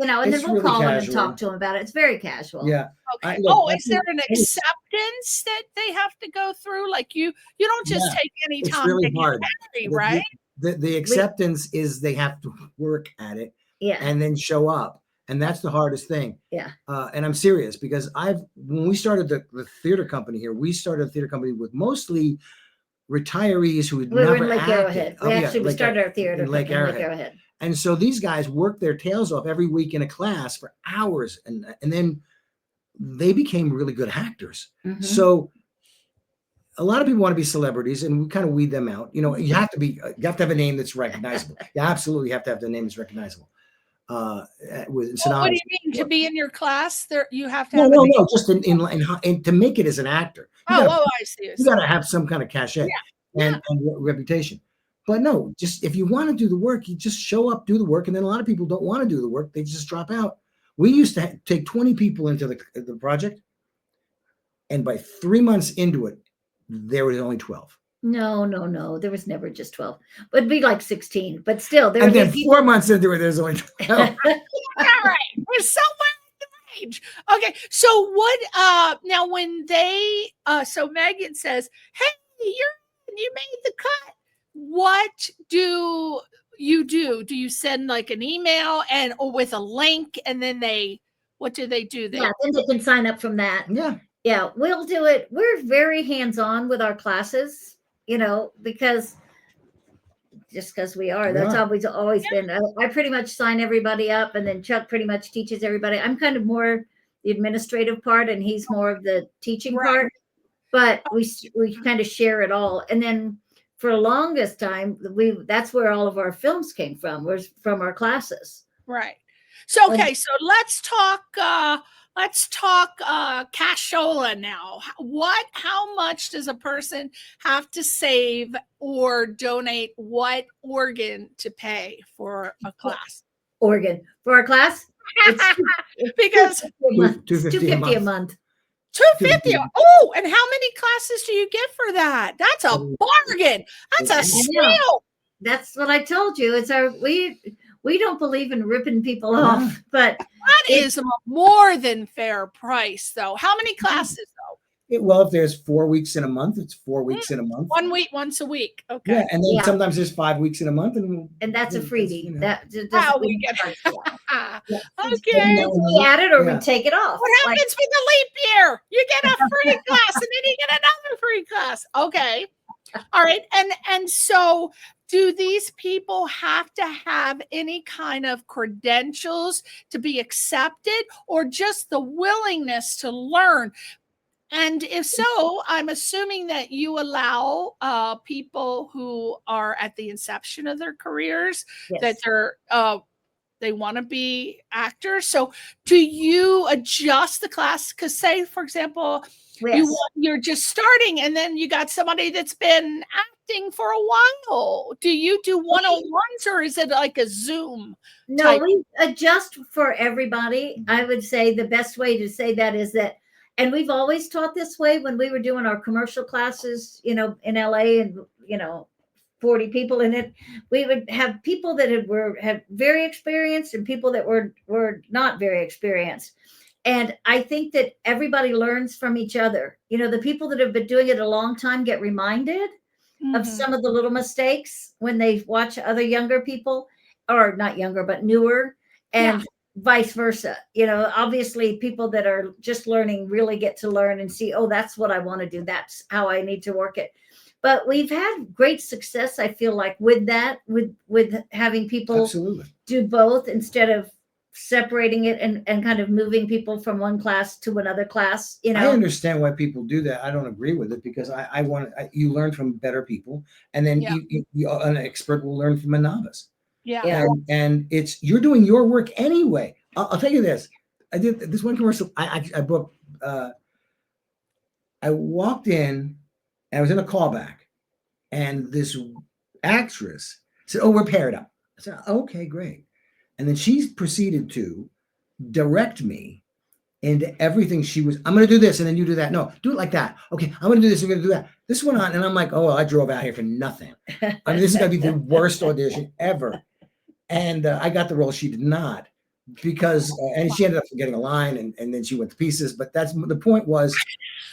Yeah, and then we'll call them and talk to them about it. It's very casual. Yeah. Okay. Is there an acceptance that they have to go through? Like you don't just take any time. It's really hard. Right? The acceptance is they have to work at it and then show up. And that's the hardest thing. Yeah. And I'm serious because when we started the theater company here, we started a theater company with mostly retirees who had never in Lake acted. Arrowhead. We started our theater in Lake Arrowhead. And so these guys worked their tails off every week in a class for hours, and then they became really good actors. Mm-hmm. So a lot of people want to be celebrities, and we kind of weed them out. You have to have a name that's recognizable. You absolutely have to have the name that's recognizable. What do you mean to be in your class? You have to have no, just in to make it as an actor. I see. You got to have some kind of cachet and reputation. But no, just if you want to do the work, you just show up, do the work, and then a lot of people don't want to do the work; they just drop out. We used to take 20 people into the project, and by 3 months into it, there was only 12. No. There was never just 12. But it'd be like 16. But still, there. And then 4 months into it, there's only 12. All right, we're somewhere in the range. Okay, so what? Now, when they, so Megan says, "Hey, you made the cut." What do you do? Do you send like an email or with a link, and then what do they do? Yeah, then they can sign up from that. Yeah, we'll do it. We're very hands-on with our classes, because we are. That's always been. I pretty much sign everybody up, and then Chuck pretty much teaches everybody. I'm kind of more the administrative part, and he's more of the teaching part. But we kind of share it all. And then for the longest time, that's where all of our films came from, was from our classes. Right. So okay, so let's talk cashola now. How much does a person have to save or donate what organ to pay for a class? Organ for our class? Because $250 a month. $250. Oh, and how many classes do you get for that? That's a bargain. That's a steal. That's what I told you. It's we don't believe in ripping people off, but that is a more than fair price, though. How many classes, though? Well, if there's 4 weeks in a month, it's 4 weeks in a month. 1 week, once a week. Okay. Yeah, and then sometimes there's 5 weeks in a month, and that's a freebie. We get okay. We add it or we take it off. What happens with the leap year? You get a free class, and then you get another free class. Okay. All right. And so do these people have to have any kind of credentials to be accepted, or just the willingness to learn? And if so, I'm assuming that you allow people who are at the inception of their careers, that they want to be actors. So do you adjust the class? Because say, for example, you're just starting, and then you got somebody that's been acting for a while. Do you do one-on-ones, or is it like a Zoom? No, we adjust for everybody. I would say the best way to say that is that, and we've always taught this way when we were doing our commercial classes, in LA, and 40 people in it. We would have people that had very experienced and people that were not very experienced. And I think that everybody learns from each other. The people that have been doing it a long time get reminded of some of the little mistakes when they watch other younger people, or not younger, but newer, and vice versa. Obviously people that are just learning really get to learn and see, oh, that's what I want to do. That's how I need to work it. But we've had great success, I feel like, with that, with having people do both instead of separating it and kind of moving people from one class to another class. I understand why people do that. I don't agree with it, because you learn from better people, and then an expert will learn from a novice. And you're doing your work anyway. I'll tell you this. I did this one commercial. I booked. I walked in. I was in a callback, and this actress said, "Oh, we're paired up." I said, "Okay, great." And then she proceeded to direct me into everything. I'm going to do this, and then you do that. No, do it like that. Okay, I'm going to do this. I'm going to do that. This went on, and I'm like, "Oh, well, I drove out here for nothing." I mean, this is going to be the worst audition ever. And I got the role. She did not, because and she ended up getting a line, and then she went to pieces. But that's the point. Was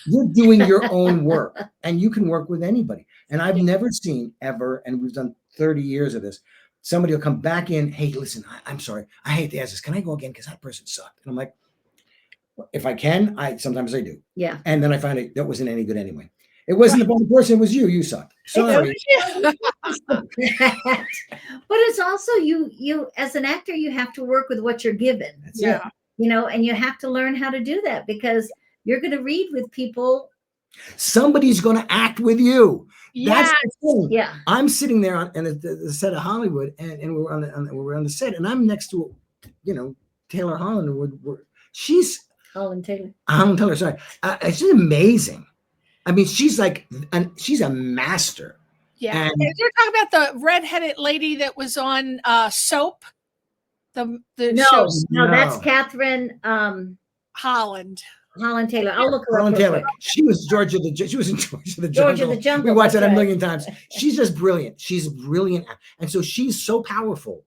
you're doing your own work, and you can work with anybody. And I've never seen ever, and we've done 30 years of this, somebody will come back in, "Hey, listen, I'm sorry, I hate to ask this. Can I go again? Because that person sucked." And I'm like, if I can, sometimes I do. Yeah. And then I find it that wasn't any good anyway. It wasn't the bad person, it was you. You sucked. Sorry. But it's also you as an actor, you have to work with what you're given. That's it. And you have to learn how to do that, because you're going to read with people. Somebody's going to act with you. Yes. That's the thing. Yeah. I'm sitting there on the set of Hollywood, and we're on the set, and I'm next to, Taylor Holland. She's Holland Taylor. Sorry. She's amazing. I mean, she's she's a master. Yeah. And you're talking about the redheaded lady that was on Soap. The show. No, that's Catherine Holland Taylor. I'll look her up. Holland Taylor. She was in Georgia the Jungle. We watched that a million times. She's just brilliant. She's brilliant, and so she's so powerful.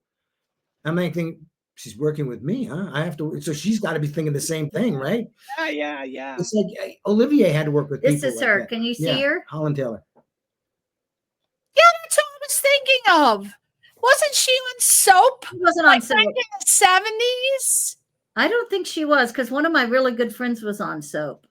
I'm thinking, she's working with me, huh? I have to. So she's got to be thinking the same thing, right? Yeah. It's like Olivier had to work with. This is her. Can you see her? Holland Taylor. Yeah, that's what I was thinking of. Wasn't she on Soap? She wasn't on Soap. Back in the 70s? I don't think she was, because one of my really good friends was on Soap.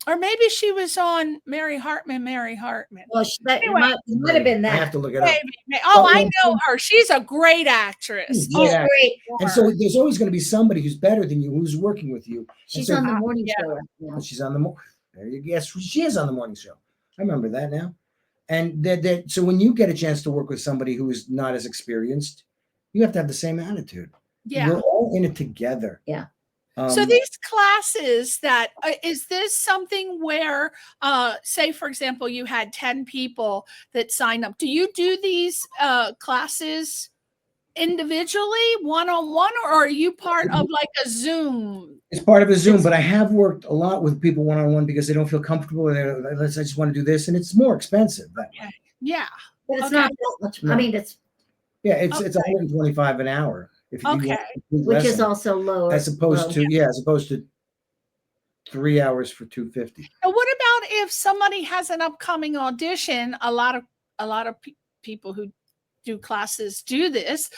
Or maybe she was on Mary Hartman. Well, Anyway. might have been that. I have to look it up. Maybe. Oh, I know her. She's a great actress. She's great. And so there's always going to be somebody who's better than you, who's working with you. She's so, on the morning show. Yeah. She's on the there you yes, she is on the morning show. I remember that now. And so when you get a chance to work with somebody who is not as experienced, you have to have the same attitude. Yeah. You're all in it together. Yeah. So these classes that is this something where say for example you had 10 people that sign up, do you do these classes individually, one-on-one, or are you part of like a Zoom? It's part of a Zoom, but I have worked a lot with people one-on-one because they don't feel comfortable. I just want to do this, and it's more expensive that way. Yeah, but it's not that much. I mean, it's it's 125 an hour. If you which is also lower as opposed to 3 hours for $250. Now, what about if somebody has an upcoming audition? A lot of people who do classes do this.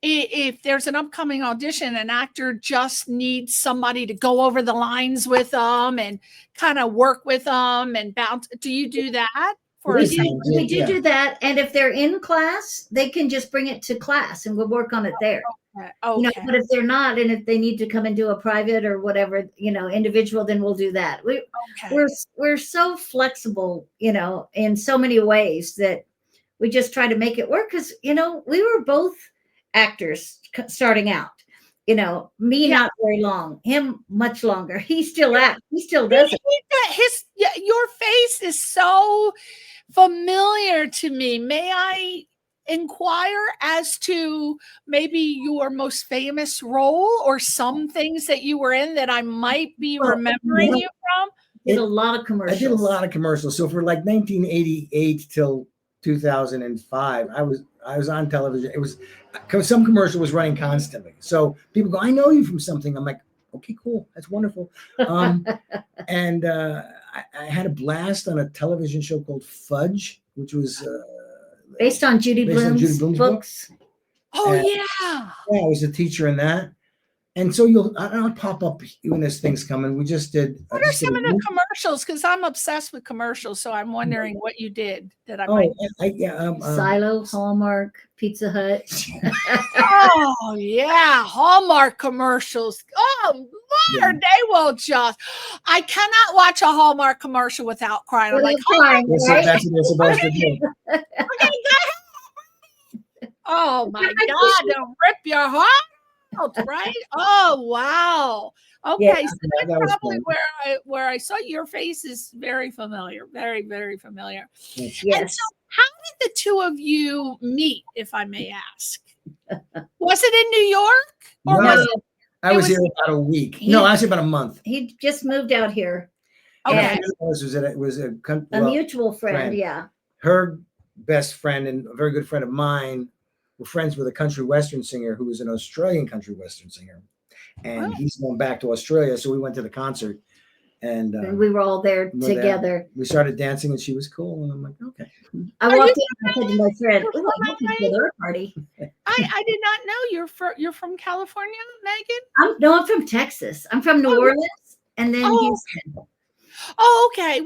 If there's an upcoming audition, an actor just needs somebody to go over the lines with them and kind of work with them and bounce. Do you do that? We do that, and if they're in class, they can just bring it to class, and we'll work on it there. Okay. But if they're not, and if they need to come and do a private or whatever, individual, then we'll do that. We're so flexible, in so many ways that we just try to make it work because we were both actors starting out. Me not very long, him much longer. He still acts. He still does it. Your face is so familiar to me. May I inquire as to maybe your most famous role or some things that you were in that I might be remembering you from? I did a lot of commercials. I did a lot of commercials. So for like 1988 till 2005, I was on television. It was some commercial was running constantly. So people go, I know you from something. I'm like, okay, cool. That's wonderful. And I had a blast on a television show called Fudge, which was based on Judy Blume's books. Oh, and, yeah. I was a teacher in that. And so I'll pop up when there's things coming. We just did. What are some of the commercials? Because I'm obsessed with commercials, so I'm wondering what you did that I might. Silo, Hallmark, Pizza Hut. Oh yeah, Hallmark commercials. Oh Lord, they will just. I cannot watch a Hallmark commercial without crying. I'm like, crying, right? That's what they're supposed to do. Oh my God, they'll rip your heart. Right? Oh wow. Okay, so that's probably where I saw your face is very familiar, very very familiar. Yes. And so, how did the two of you meet, if I may ask? Was it in New York? Or no, I was here about a week. No, actually about a month. He just moved out here. Okay, it was a mutual friend. Yeah, her best friend and a very good friend of mine. We're friends with a country western singer who was an Australian country western singer, and he's going back to Australia. So we went to the concert, and we were all there together. We started dancing, and she was cool, and I'm like, okay. I walked in and I said to my friend, "Oh, I hope you go to our party." I did not know you're from California, Megan. I'm from Texas. I'm from New Orleans, and then Houston. Oh, okay.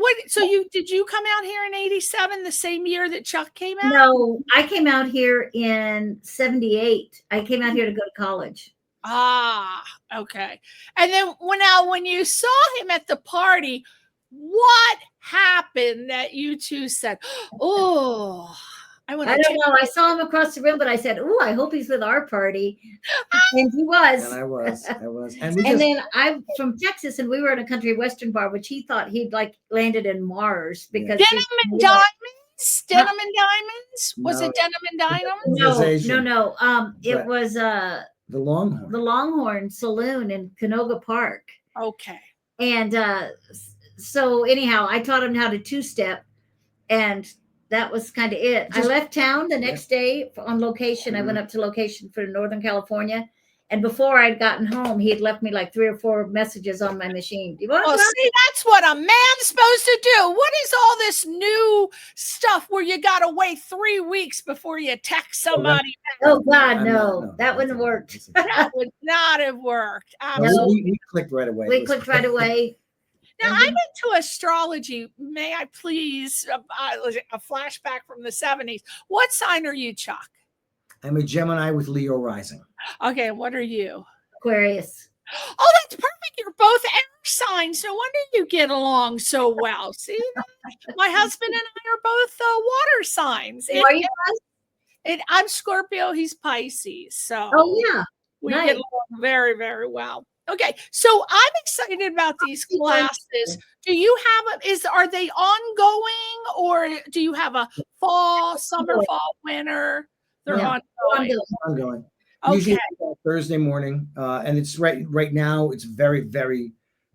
Did you come out here in '87, the same year that Chuck came out? No, I came out here in '78. I came out here to go to college. Ah, okay. And then when you saw him at the party, what happened that you two said, "Oh, I don't know. I saw him across the room, but I said, "Oh, I hope he's with our party." And he was. And I was. And then I'm from Texas, and we were in a country western bar, which he thought he'd landed in Mars because Denim and Diamonds. Denim and Diamonds. Was it Denim and Diamonds? No. It was the Longhorn. The Longhorn Saloon in Canoga Park. Okay. And so anyhow, I taught him how to two-step, and that was kind of it. I left town the next day on location. I went up to location for Northern California, And before I'd gotten home, he had left me like 3 or 4 messages on my machine. Do you want Well, see, that's what a man's supposed to do. What is all this new stuff where you got to wait 3 weeks before you text somebody? Oh, God, no. That wouldn't have worked. That would not have worked. No, we clicked right away. We clicked right away. Now, I'm into astrology. May I please, a flashback from the 70s. What sign are you, Chuck? I'm a Gemini with Leo rising. Okay, what are you? Aquarius. Oh, that's perfect. You're both air signs. No wonder you get along so well. See, my husband and I are both water signs. Are you? I'm Scorpio. He's Pisces. So we nice. get along very, very well. Okay, so I'm excited about these classes. Do you have are they ongoing, or do you have a fall, summer, fall, winter? They're ongoing. Ongoing. Okay. Usually Thursday morning, and it's right now. It's very, very,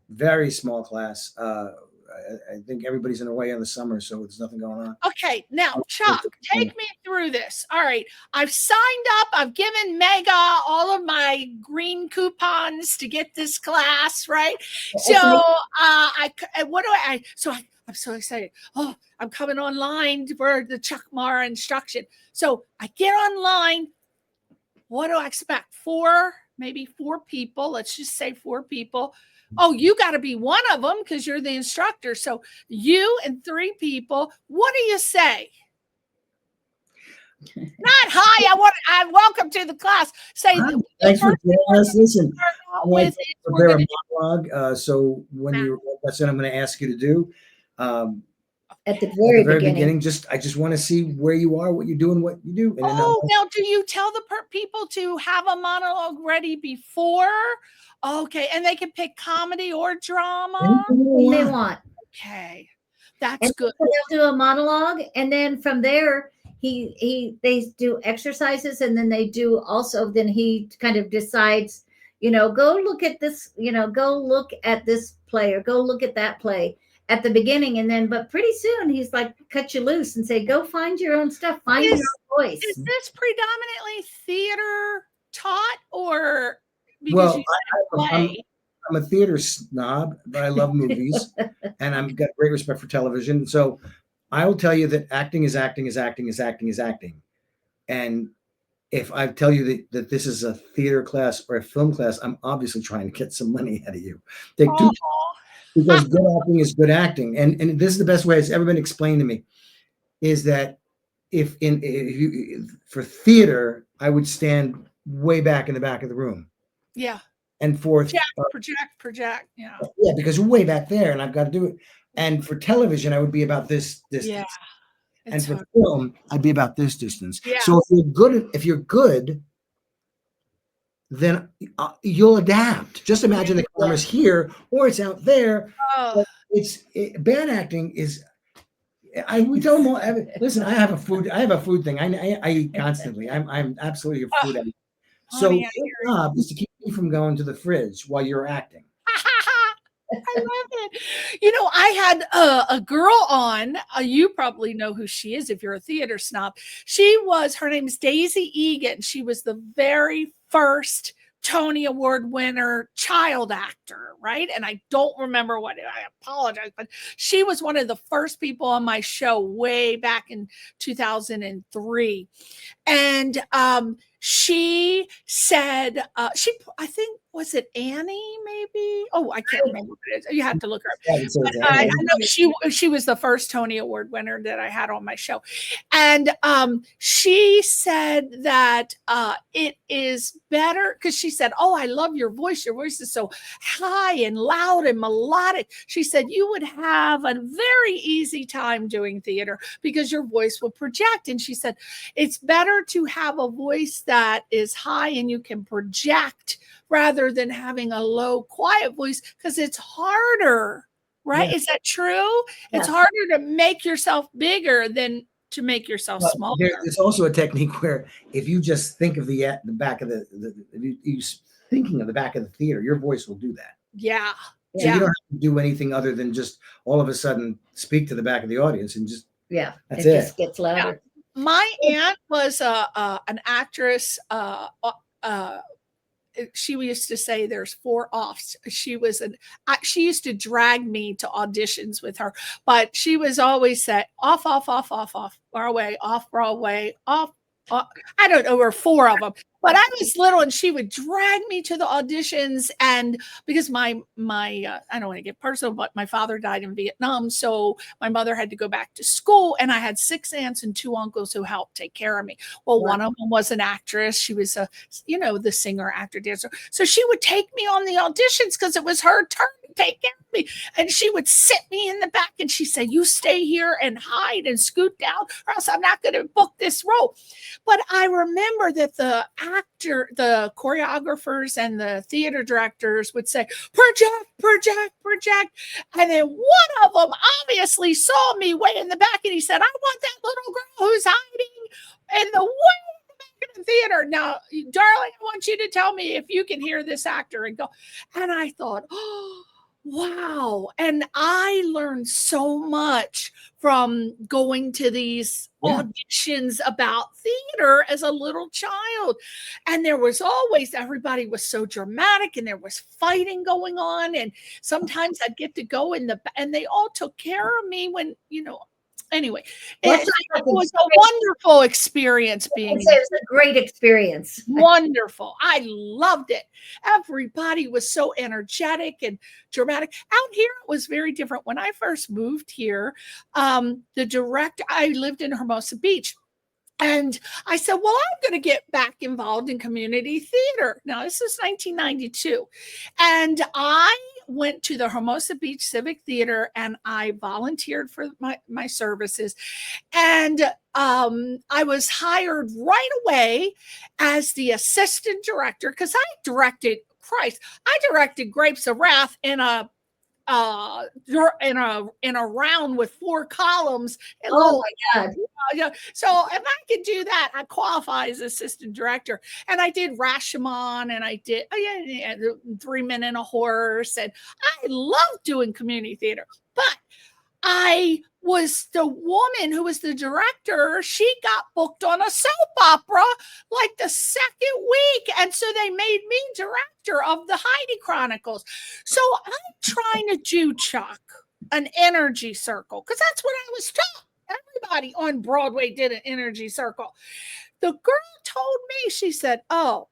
very small class. I think everybody's in away in the summer, so there's nothing going on. Okay, now Chuck, take me through this. All right, I've signed up. I've given Mega all of my green coupons to get this class, right? So, I'm so excited. Oh, I'm coming online for the Chuck Marra instruction. So I get online. What do I expect? Maybe four people. Let's just say 4 people. Oh, you got to be one of them because you're the instructor. So you and 3 people. What do you say? Not hi. I welcome to the class. Say thanks for joining us. Listen, with prepare a monologue. So that's what I'm going to ask you to do. At the very beginning, I just want to see where you are, what you do, and what you do. And now do you tell the people to have a monologue ready before? Okay, and they can pick comedy or drama. Anything they want. Okay, that's good. They'll do a monologue, and then from there, they do exercises, and then they do also. Then he kind of decides, go look at this, go look at this play, or go look at that play at the beginning, and then, but pretty soon he's like, cut you loose and say, go find your own stuff, find your own voice. Is this predominantly theater taught, or because I'm a theater snob, but I love movies and I've got great respect for television. So I will tell you that acting is acting is acting is acting is acting. And if I tell you that this is a theater class or a film class, I'm obviously trying to get some money out of you. Because good acting is good acting. And this is the best way it's ever been explained to me, is that if for theater, I would stand way back in the back of the room. Yeah. And for project. Yeah. Yeah, because you're way back there and I've got to do it. And for television, I would be about this distance. Yeah. And for film, I'd be about this distance. Yeah. So if you're good, then you'll adapt. Just imagine the camera's here or it's out there. Bad acting is. We tell them all. Listen, I have a food thing. I eat constantly. I'm absolutely a food addict. So your job is to keep me from going to the fridge while you're acting. I love it. I had a girl on. You probably know who she is if you're a theater snob. Her name is Daisy Egan. She was the very first Tony Award winner child actor, right? And I don't remember I apologize, but she was one of the first people on my show way back in 2003. And she said, I think, was it Annie maybe? Oh, I can't remember what it is. You have to look her up. I know she was the first Tony Award winner that I had on my show. And she said that it is better because she said, oh, I love your voice. Your voice is so high and loud and melodic. She said you would have a very easy time doing theater because your voice will project. And she said it's better to have a voice that is high and you can project rather than having a low, quiet voice because it's harder, right? Yeah. Is that true? Yeah. It's harder to make yourself bigger than to make yourself smaller. There's also a technique where if you just think of the back of you thinking of the back of the theater, your voice will do that. Yeah. So you don't have to do anything other than just all of a sudden speak to the back of the audience and just that's it. Just gets louder. Yeah. My aunt was an actress she used to say there's 4 offs. She used to drag me to auditions with her, but she was always said off, Broadway, off Broadway, off. I don't know, or 4 of them, but I was little and she would drag me to the auditions. And because my I don't want to get personal, but my father died in Vietnam. So my mother had to go back to school, and I had 6 aunts and 2 uncles who helped take care of me. Well, one of them was an actress. She was the singer, actor, dancer. So she would take me on the auditions because it was her turn to take care of me. And she would sit me in the back and she said, you stay here and hide and scoot down, or else I'm not going to book this role. But I remember that the choreographers and the theater directors would say, project. And then one of them obviously saw me way in the back and he said, I want that little girl who's hiding in the way in the back of the theater. Now, darling, I want you to tell me if you can hear this actor and go. And I thought, oh, wow. And I learned so much from going to these auditions about theater as a little child. And there was always, everybody was so dramatic and there was fighting going on. And sometimes I'd get to go and they all took care of me when, anyway, it was a wonderful experience being. It was a great experience. Wonderful. I loved it. Everybody was so energetic and dramatic. Out here, it was very different. When I first moved here, the director, I lived in Hermosa Beach. And I said, well, I'm going to get back involved in community theater. Now, this is 1992. And I went to the Hermosa Beach Civic Theater and I volunteered for my services. And I was hired right away as the assistant director because I directed Grapes of Wrath in a round with 4 columns. Oh my God. So if I could do that, I qualify as assistant director. And I did Rashomon and I did 3 Men and a Horse. And I love doing community theater. But I was the woman who was the director. She got booked on a soap opera like the second week. And so they made me director of the Heidi Chronicles. So I'm trying to do, Chuck, an energy circle because that's what I was taught. Everybody on Broadway did an energy circle. The girl told me, she said, oh,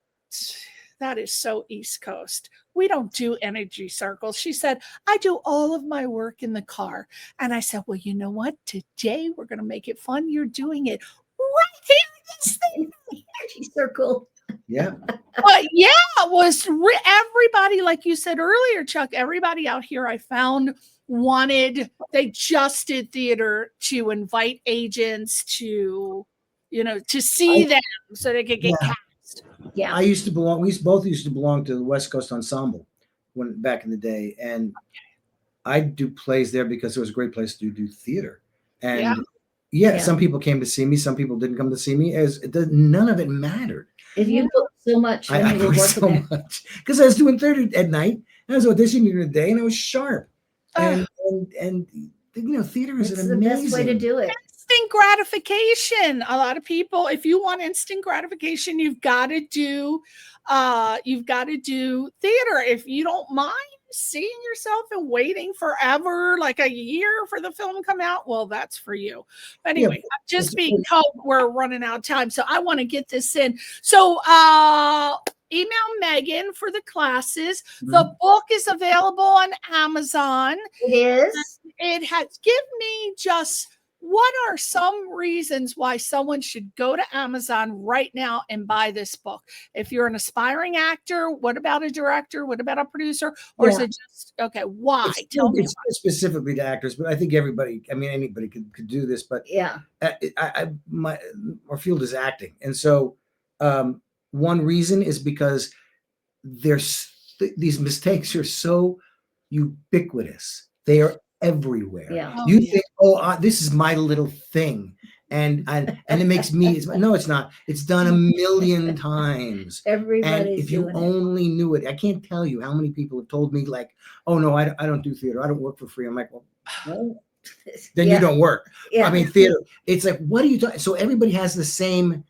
that is so East Coast. We don't do energy circles. She said, I do all of my work in the car. And I said, well, you know what? Today we're going to make it fun. You're doing it right here in this thing. Energy circle. Yeah. But yeah, it was everybody, like you said earlier, Chuck, everybody out here I found they just did theater to invite agents to see them so they could get cast. Yeah. We both used to belong to the West Coast Ensemble back in the day. And I do plays there because it was a great place to do theater. And some people came to see me. Some people didn't come to see me. None of it mattered. If you booked so much when you were working so there. much because I was doing theater at night. I was auditioning during the day and I was sharp. And theater is an amazing. The best way to do it. Instant gratification. A lot of people, if you want instant gratification, you've got to do theater. If you don't mind seeing yourself and waiting forever, like a year for the film to come out, well, that's for you. Anyway, I'm just being told we're running out of time, so I want to get this in. So email Megan for the classes. Mm-hmm. The book is available on Amazon. It is. It has given me just what are some reasons why someone should go to Amazon right now and buy this book? If you're an aspiring actor, what about a director? What about a producer? Or is it just, why? Tell me. It's specifically to actors, but I think anybody could do this. But our field is acting. And so one reason is because these mistakes are so ubiquitous. They are everywhere. You think, this is my little thing, and it makes me. No, it's not. It's done a million times. Everybody. And if you only knew it, I can't tell you how many people have told me like, "Oh no, I don't do theater. I don't work for free." I'm like, well, then you don't work. I mean, theater. It's like, what are you talking? So everybody has the same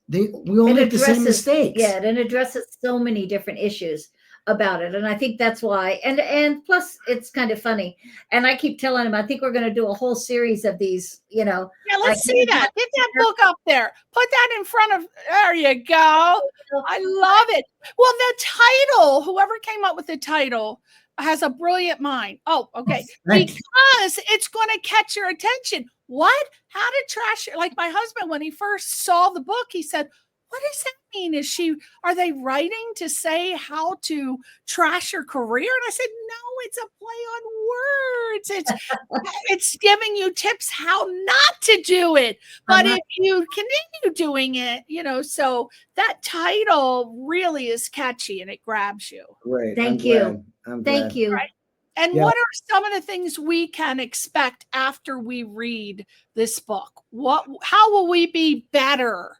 we all make the same mistakes. Yeah, and it addresses so many different issues about it. And I think that's why. And plus it's kind of funny. And I keep telling him, I think we're going to do a whole series of these, Yeah, let's see that. Get that book up there. Put that in front of, there you go. I love it. Well, the title, whoever came up with the title has a brilliant mind. Oh, okay. Because it's going to catch your attention. What? How to trash it? Like my husband, when he first saw the book, he said, what does that mean? Are they writing to say how to trash your career? And I said, no, it's a play on words. It's giving you tips how not to do it. But if you continue doing it, so that title really is catchy and it grabs you. Great. Thank you. Thank you. Right. And what are some of the things we can expect after we read this book? How will we be better?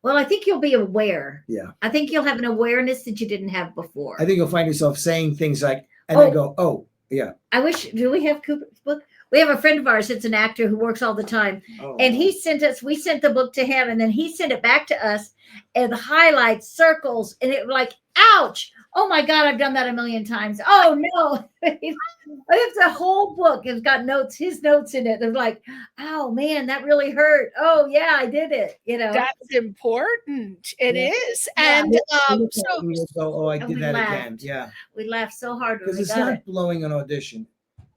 Well, I think you'll be aware. Yeah. I think you'll have an awareness that you didn't have before. I think you'll find yourself saying things like, and then go, oh, yeah. Do we have Cooper's book? We have a friend of ours that's an actor who works all the time. Oh. And we sent the book to him, and then he sent it back to us, and the highlights, circles, and it was like, ouch. Oh my God, I've done that a million times. Oh no. It's a whole book. It's got his notes in it. They're like, oh man, that really hurt. Oh yeah, I did it. That's important. It is. And I did that again. Yeah. We laughed so hard because it's not blowing an audition.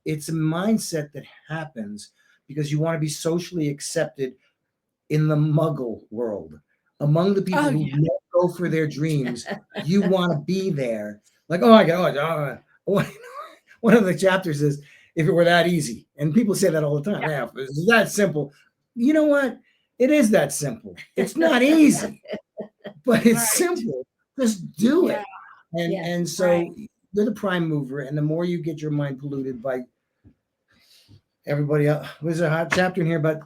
It's a mindset that happens because you want to be socially accepted in the Muggle world. Among the people who never go for their dreams, you want to be there. Like, oh my God, one of the chapters is, if it were that easy. And people say that all the time. Yeah, it's that simple. You know what? It is that simple. It's not easy, but it's simple. Just do it. And so you're the prime mover. And the more you get your mind polluted by everybody else, there's a hot chapter in here, but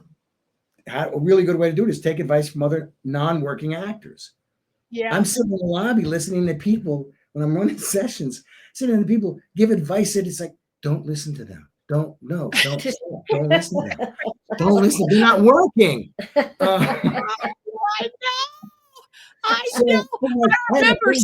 a really good way to do it is take advice from other non-working actors. Yeah, I'm sitting in the lobby listening to people when I'm running sessions, sitting to people give advice that it's like, don't listen to them. Don't listen to them. Don't listen. They're not working. I know. I remember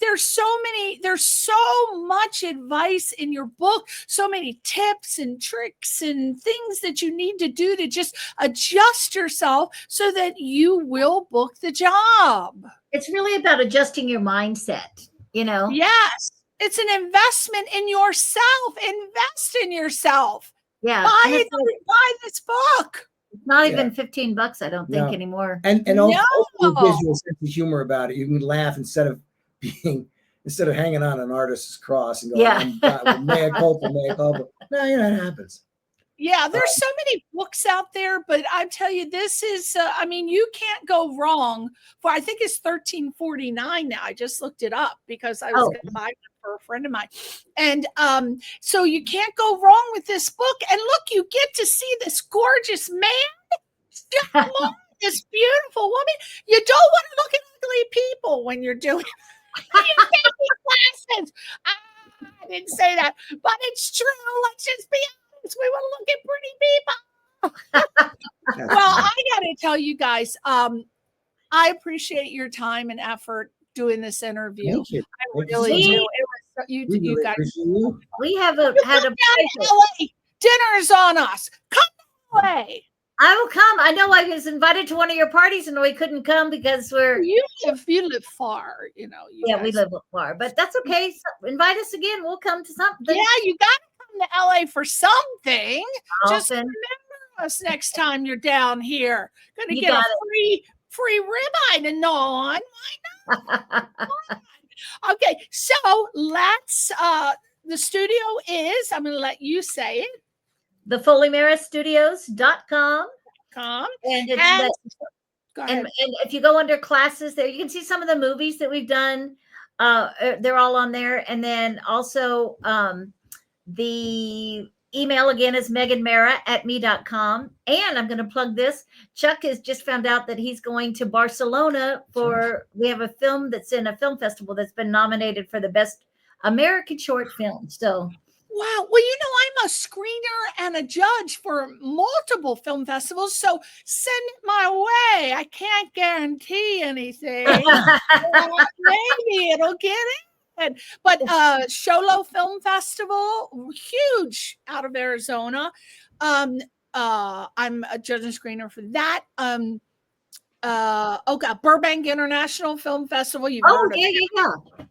there's so much advice in your book, so many tips and tricks and things that you need to do to just adjust yourself so that you will book the job. It's really about adjusting your mindset, Yes. It's an investment in yourself. Invest in yourself. Yeah. Buy this book. It's not even $15, I don't think anymore. And also a visual sense of humor about it. You can laugh instead of hanging on an artist's cross and going, mea culpa. No, it happens. Yeah, there's so many books out there, but I tell you, this is, you can't go wrong for, I think it's $13.49 now. I just looked it up because I was going to buy it for a friend of mine. And so you can't go wrong with this book. And look, you get to see this gorgeous man, this beautiful woman. You don't want to look at ugly people when you're doing classes. I didn't say that, but it's true. Let's just be honest. We want to look at pretty people. Well, I got to tell you guys, I appreciate your time and effort doing this interview. Thank you. I really do. It was you guys. We have had a dinner's on us. Come away. I will come. I know I was invited to one of your parties and we couldn't come because you live far, we live far, but that's okay. So invite us again. We'll come to something. Yeah, you got to come to LA for something. Often. Just remember us next time you're down here. Gonna get a free ribeye to gnaw on. Why not? Okay, so let's. The studio is. I'm gonna let you say it. The Foley Marra Studios.com. And if you go under classes there, you can see some of the movies that we've done. They're all on there. And then also the email again is meganmarra@me.com. And I'm going to plug this. Chuck has just found out that he's going to Barcelona we have a film that's in a film festival that's been nominated for the best American short film. So Wow. Well, I'm a screener and a judge for multiple film festivals, so send it my way. I can't guarantee anything. Maybe it'll get in. But Sholo Film Festival, huge out of Arizona. I'm a judge and screener for that. Burbank International Film Festival. You've heard of it.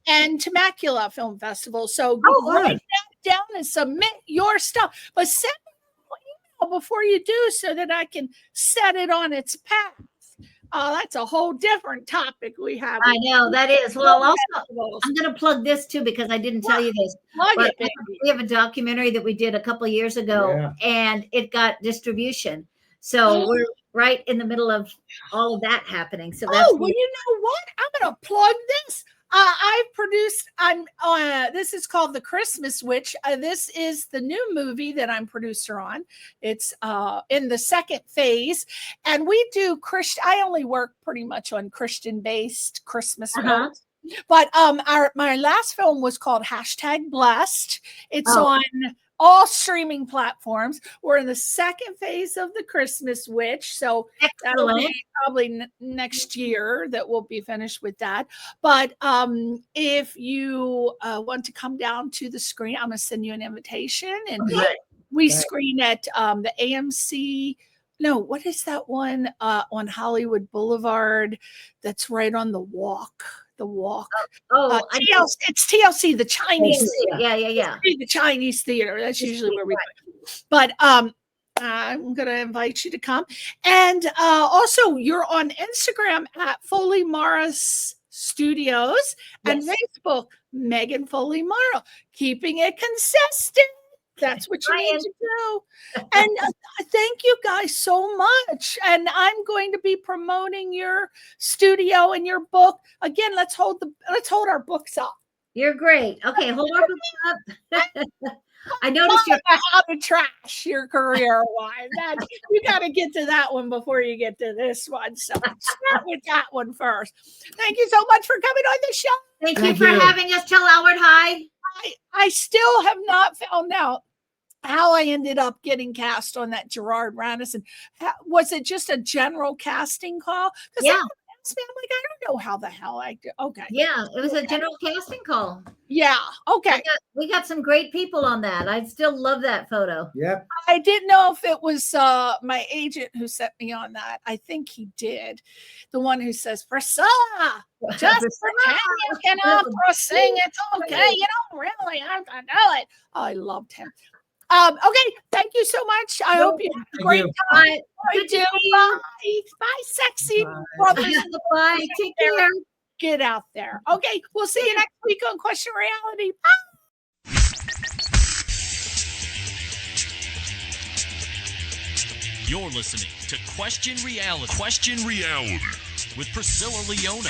And Temecula Film Festival. So write that down and submit your stuff. But send me an email before you do so that I can set it on its path. That's a whole different topic we have. I know that is. Well, also, I'm going to plug this too because I didn't tell you this. But we have a documentary that we did a couple of years ago, and it got distribution. So we're right in the middle of all of that happening. So that's well, you know what? I'm going to plug this. I've produced. This is called The Christmas Witch. This is the new movie that I'm producer on. It's in the second phase, and we do Christian. I only work pretty much on Christian-based Christmas films. But my last film was called #Blessed. It's on all streaming platforms. We're in the second phase of The Christmas Witch. So that'll be probably next year that we'll be finished with that. But if you want to come down to the screen, I'm going to send you an invitation. And we screen at the AMC. No, what is that one on Hollywood Boulevard that's right on the walk? TLC, it's TLC, the Chinese theater. Yeah. The Chinese theater. That's usually where we go. But I'm going to invite you to come. And also, you're on Instagram at Foley Marra Studios and Facebook, Megan Foley Marra. Keeping it consistent. That's what you need to do. And thank you guys so much. And I'm going to be promoting your studio and your book. Again, let's hold our books up. You're great. Okay, hold our books up. I noticed how to trash your career wise. You got to get to that one before you get to this one. So start with that one first. Thank you so much for coming on the show. Thank you for having us. Tell Howard hi. I still have not found out how I ended up getting cast on that Gerard Radisson. Was it just a general casting call? Yeah. I'm like, I don't know how the hell I did. Okay. Yeah, it was a general casting call. Yeah. Okay. We got some great people on that. I still love that photo. Yep. I didn't know if it was my agent who sent me on that. I think he did. The one who says, Priscilla, just pretend you can opera sing. It's okay. You don't really have to know it. Oh, I loved him. Okay, thank you so much. I hope you have a great time. Bye, sexy brothers. Bye. Take care. Get out there. Okay, we'll see you next week on Question Reality. Bye. You're listening to Question Reality. Question Reality with Priscilla Leona.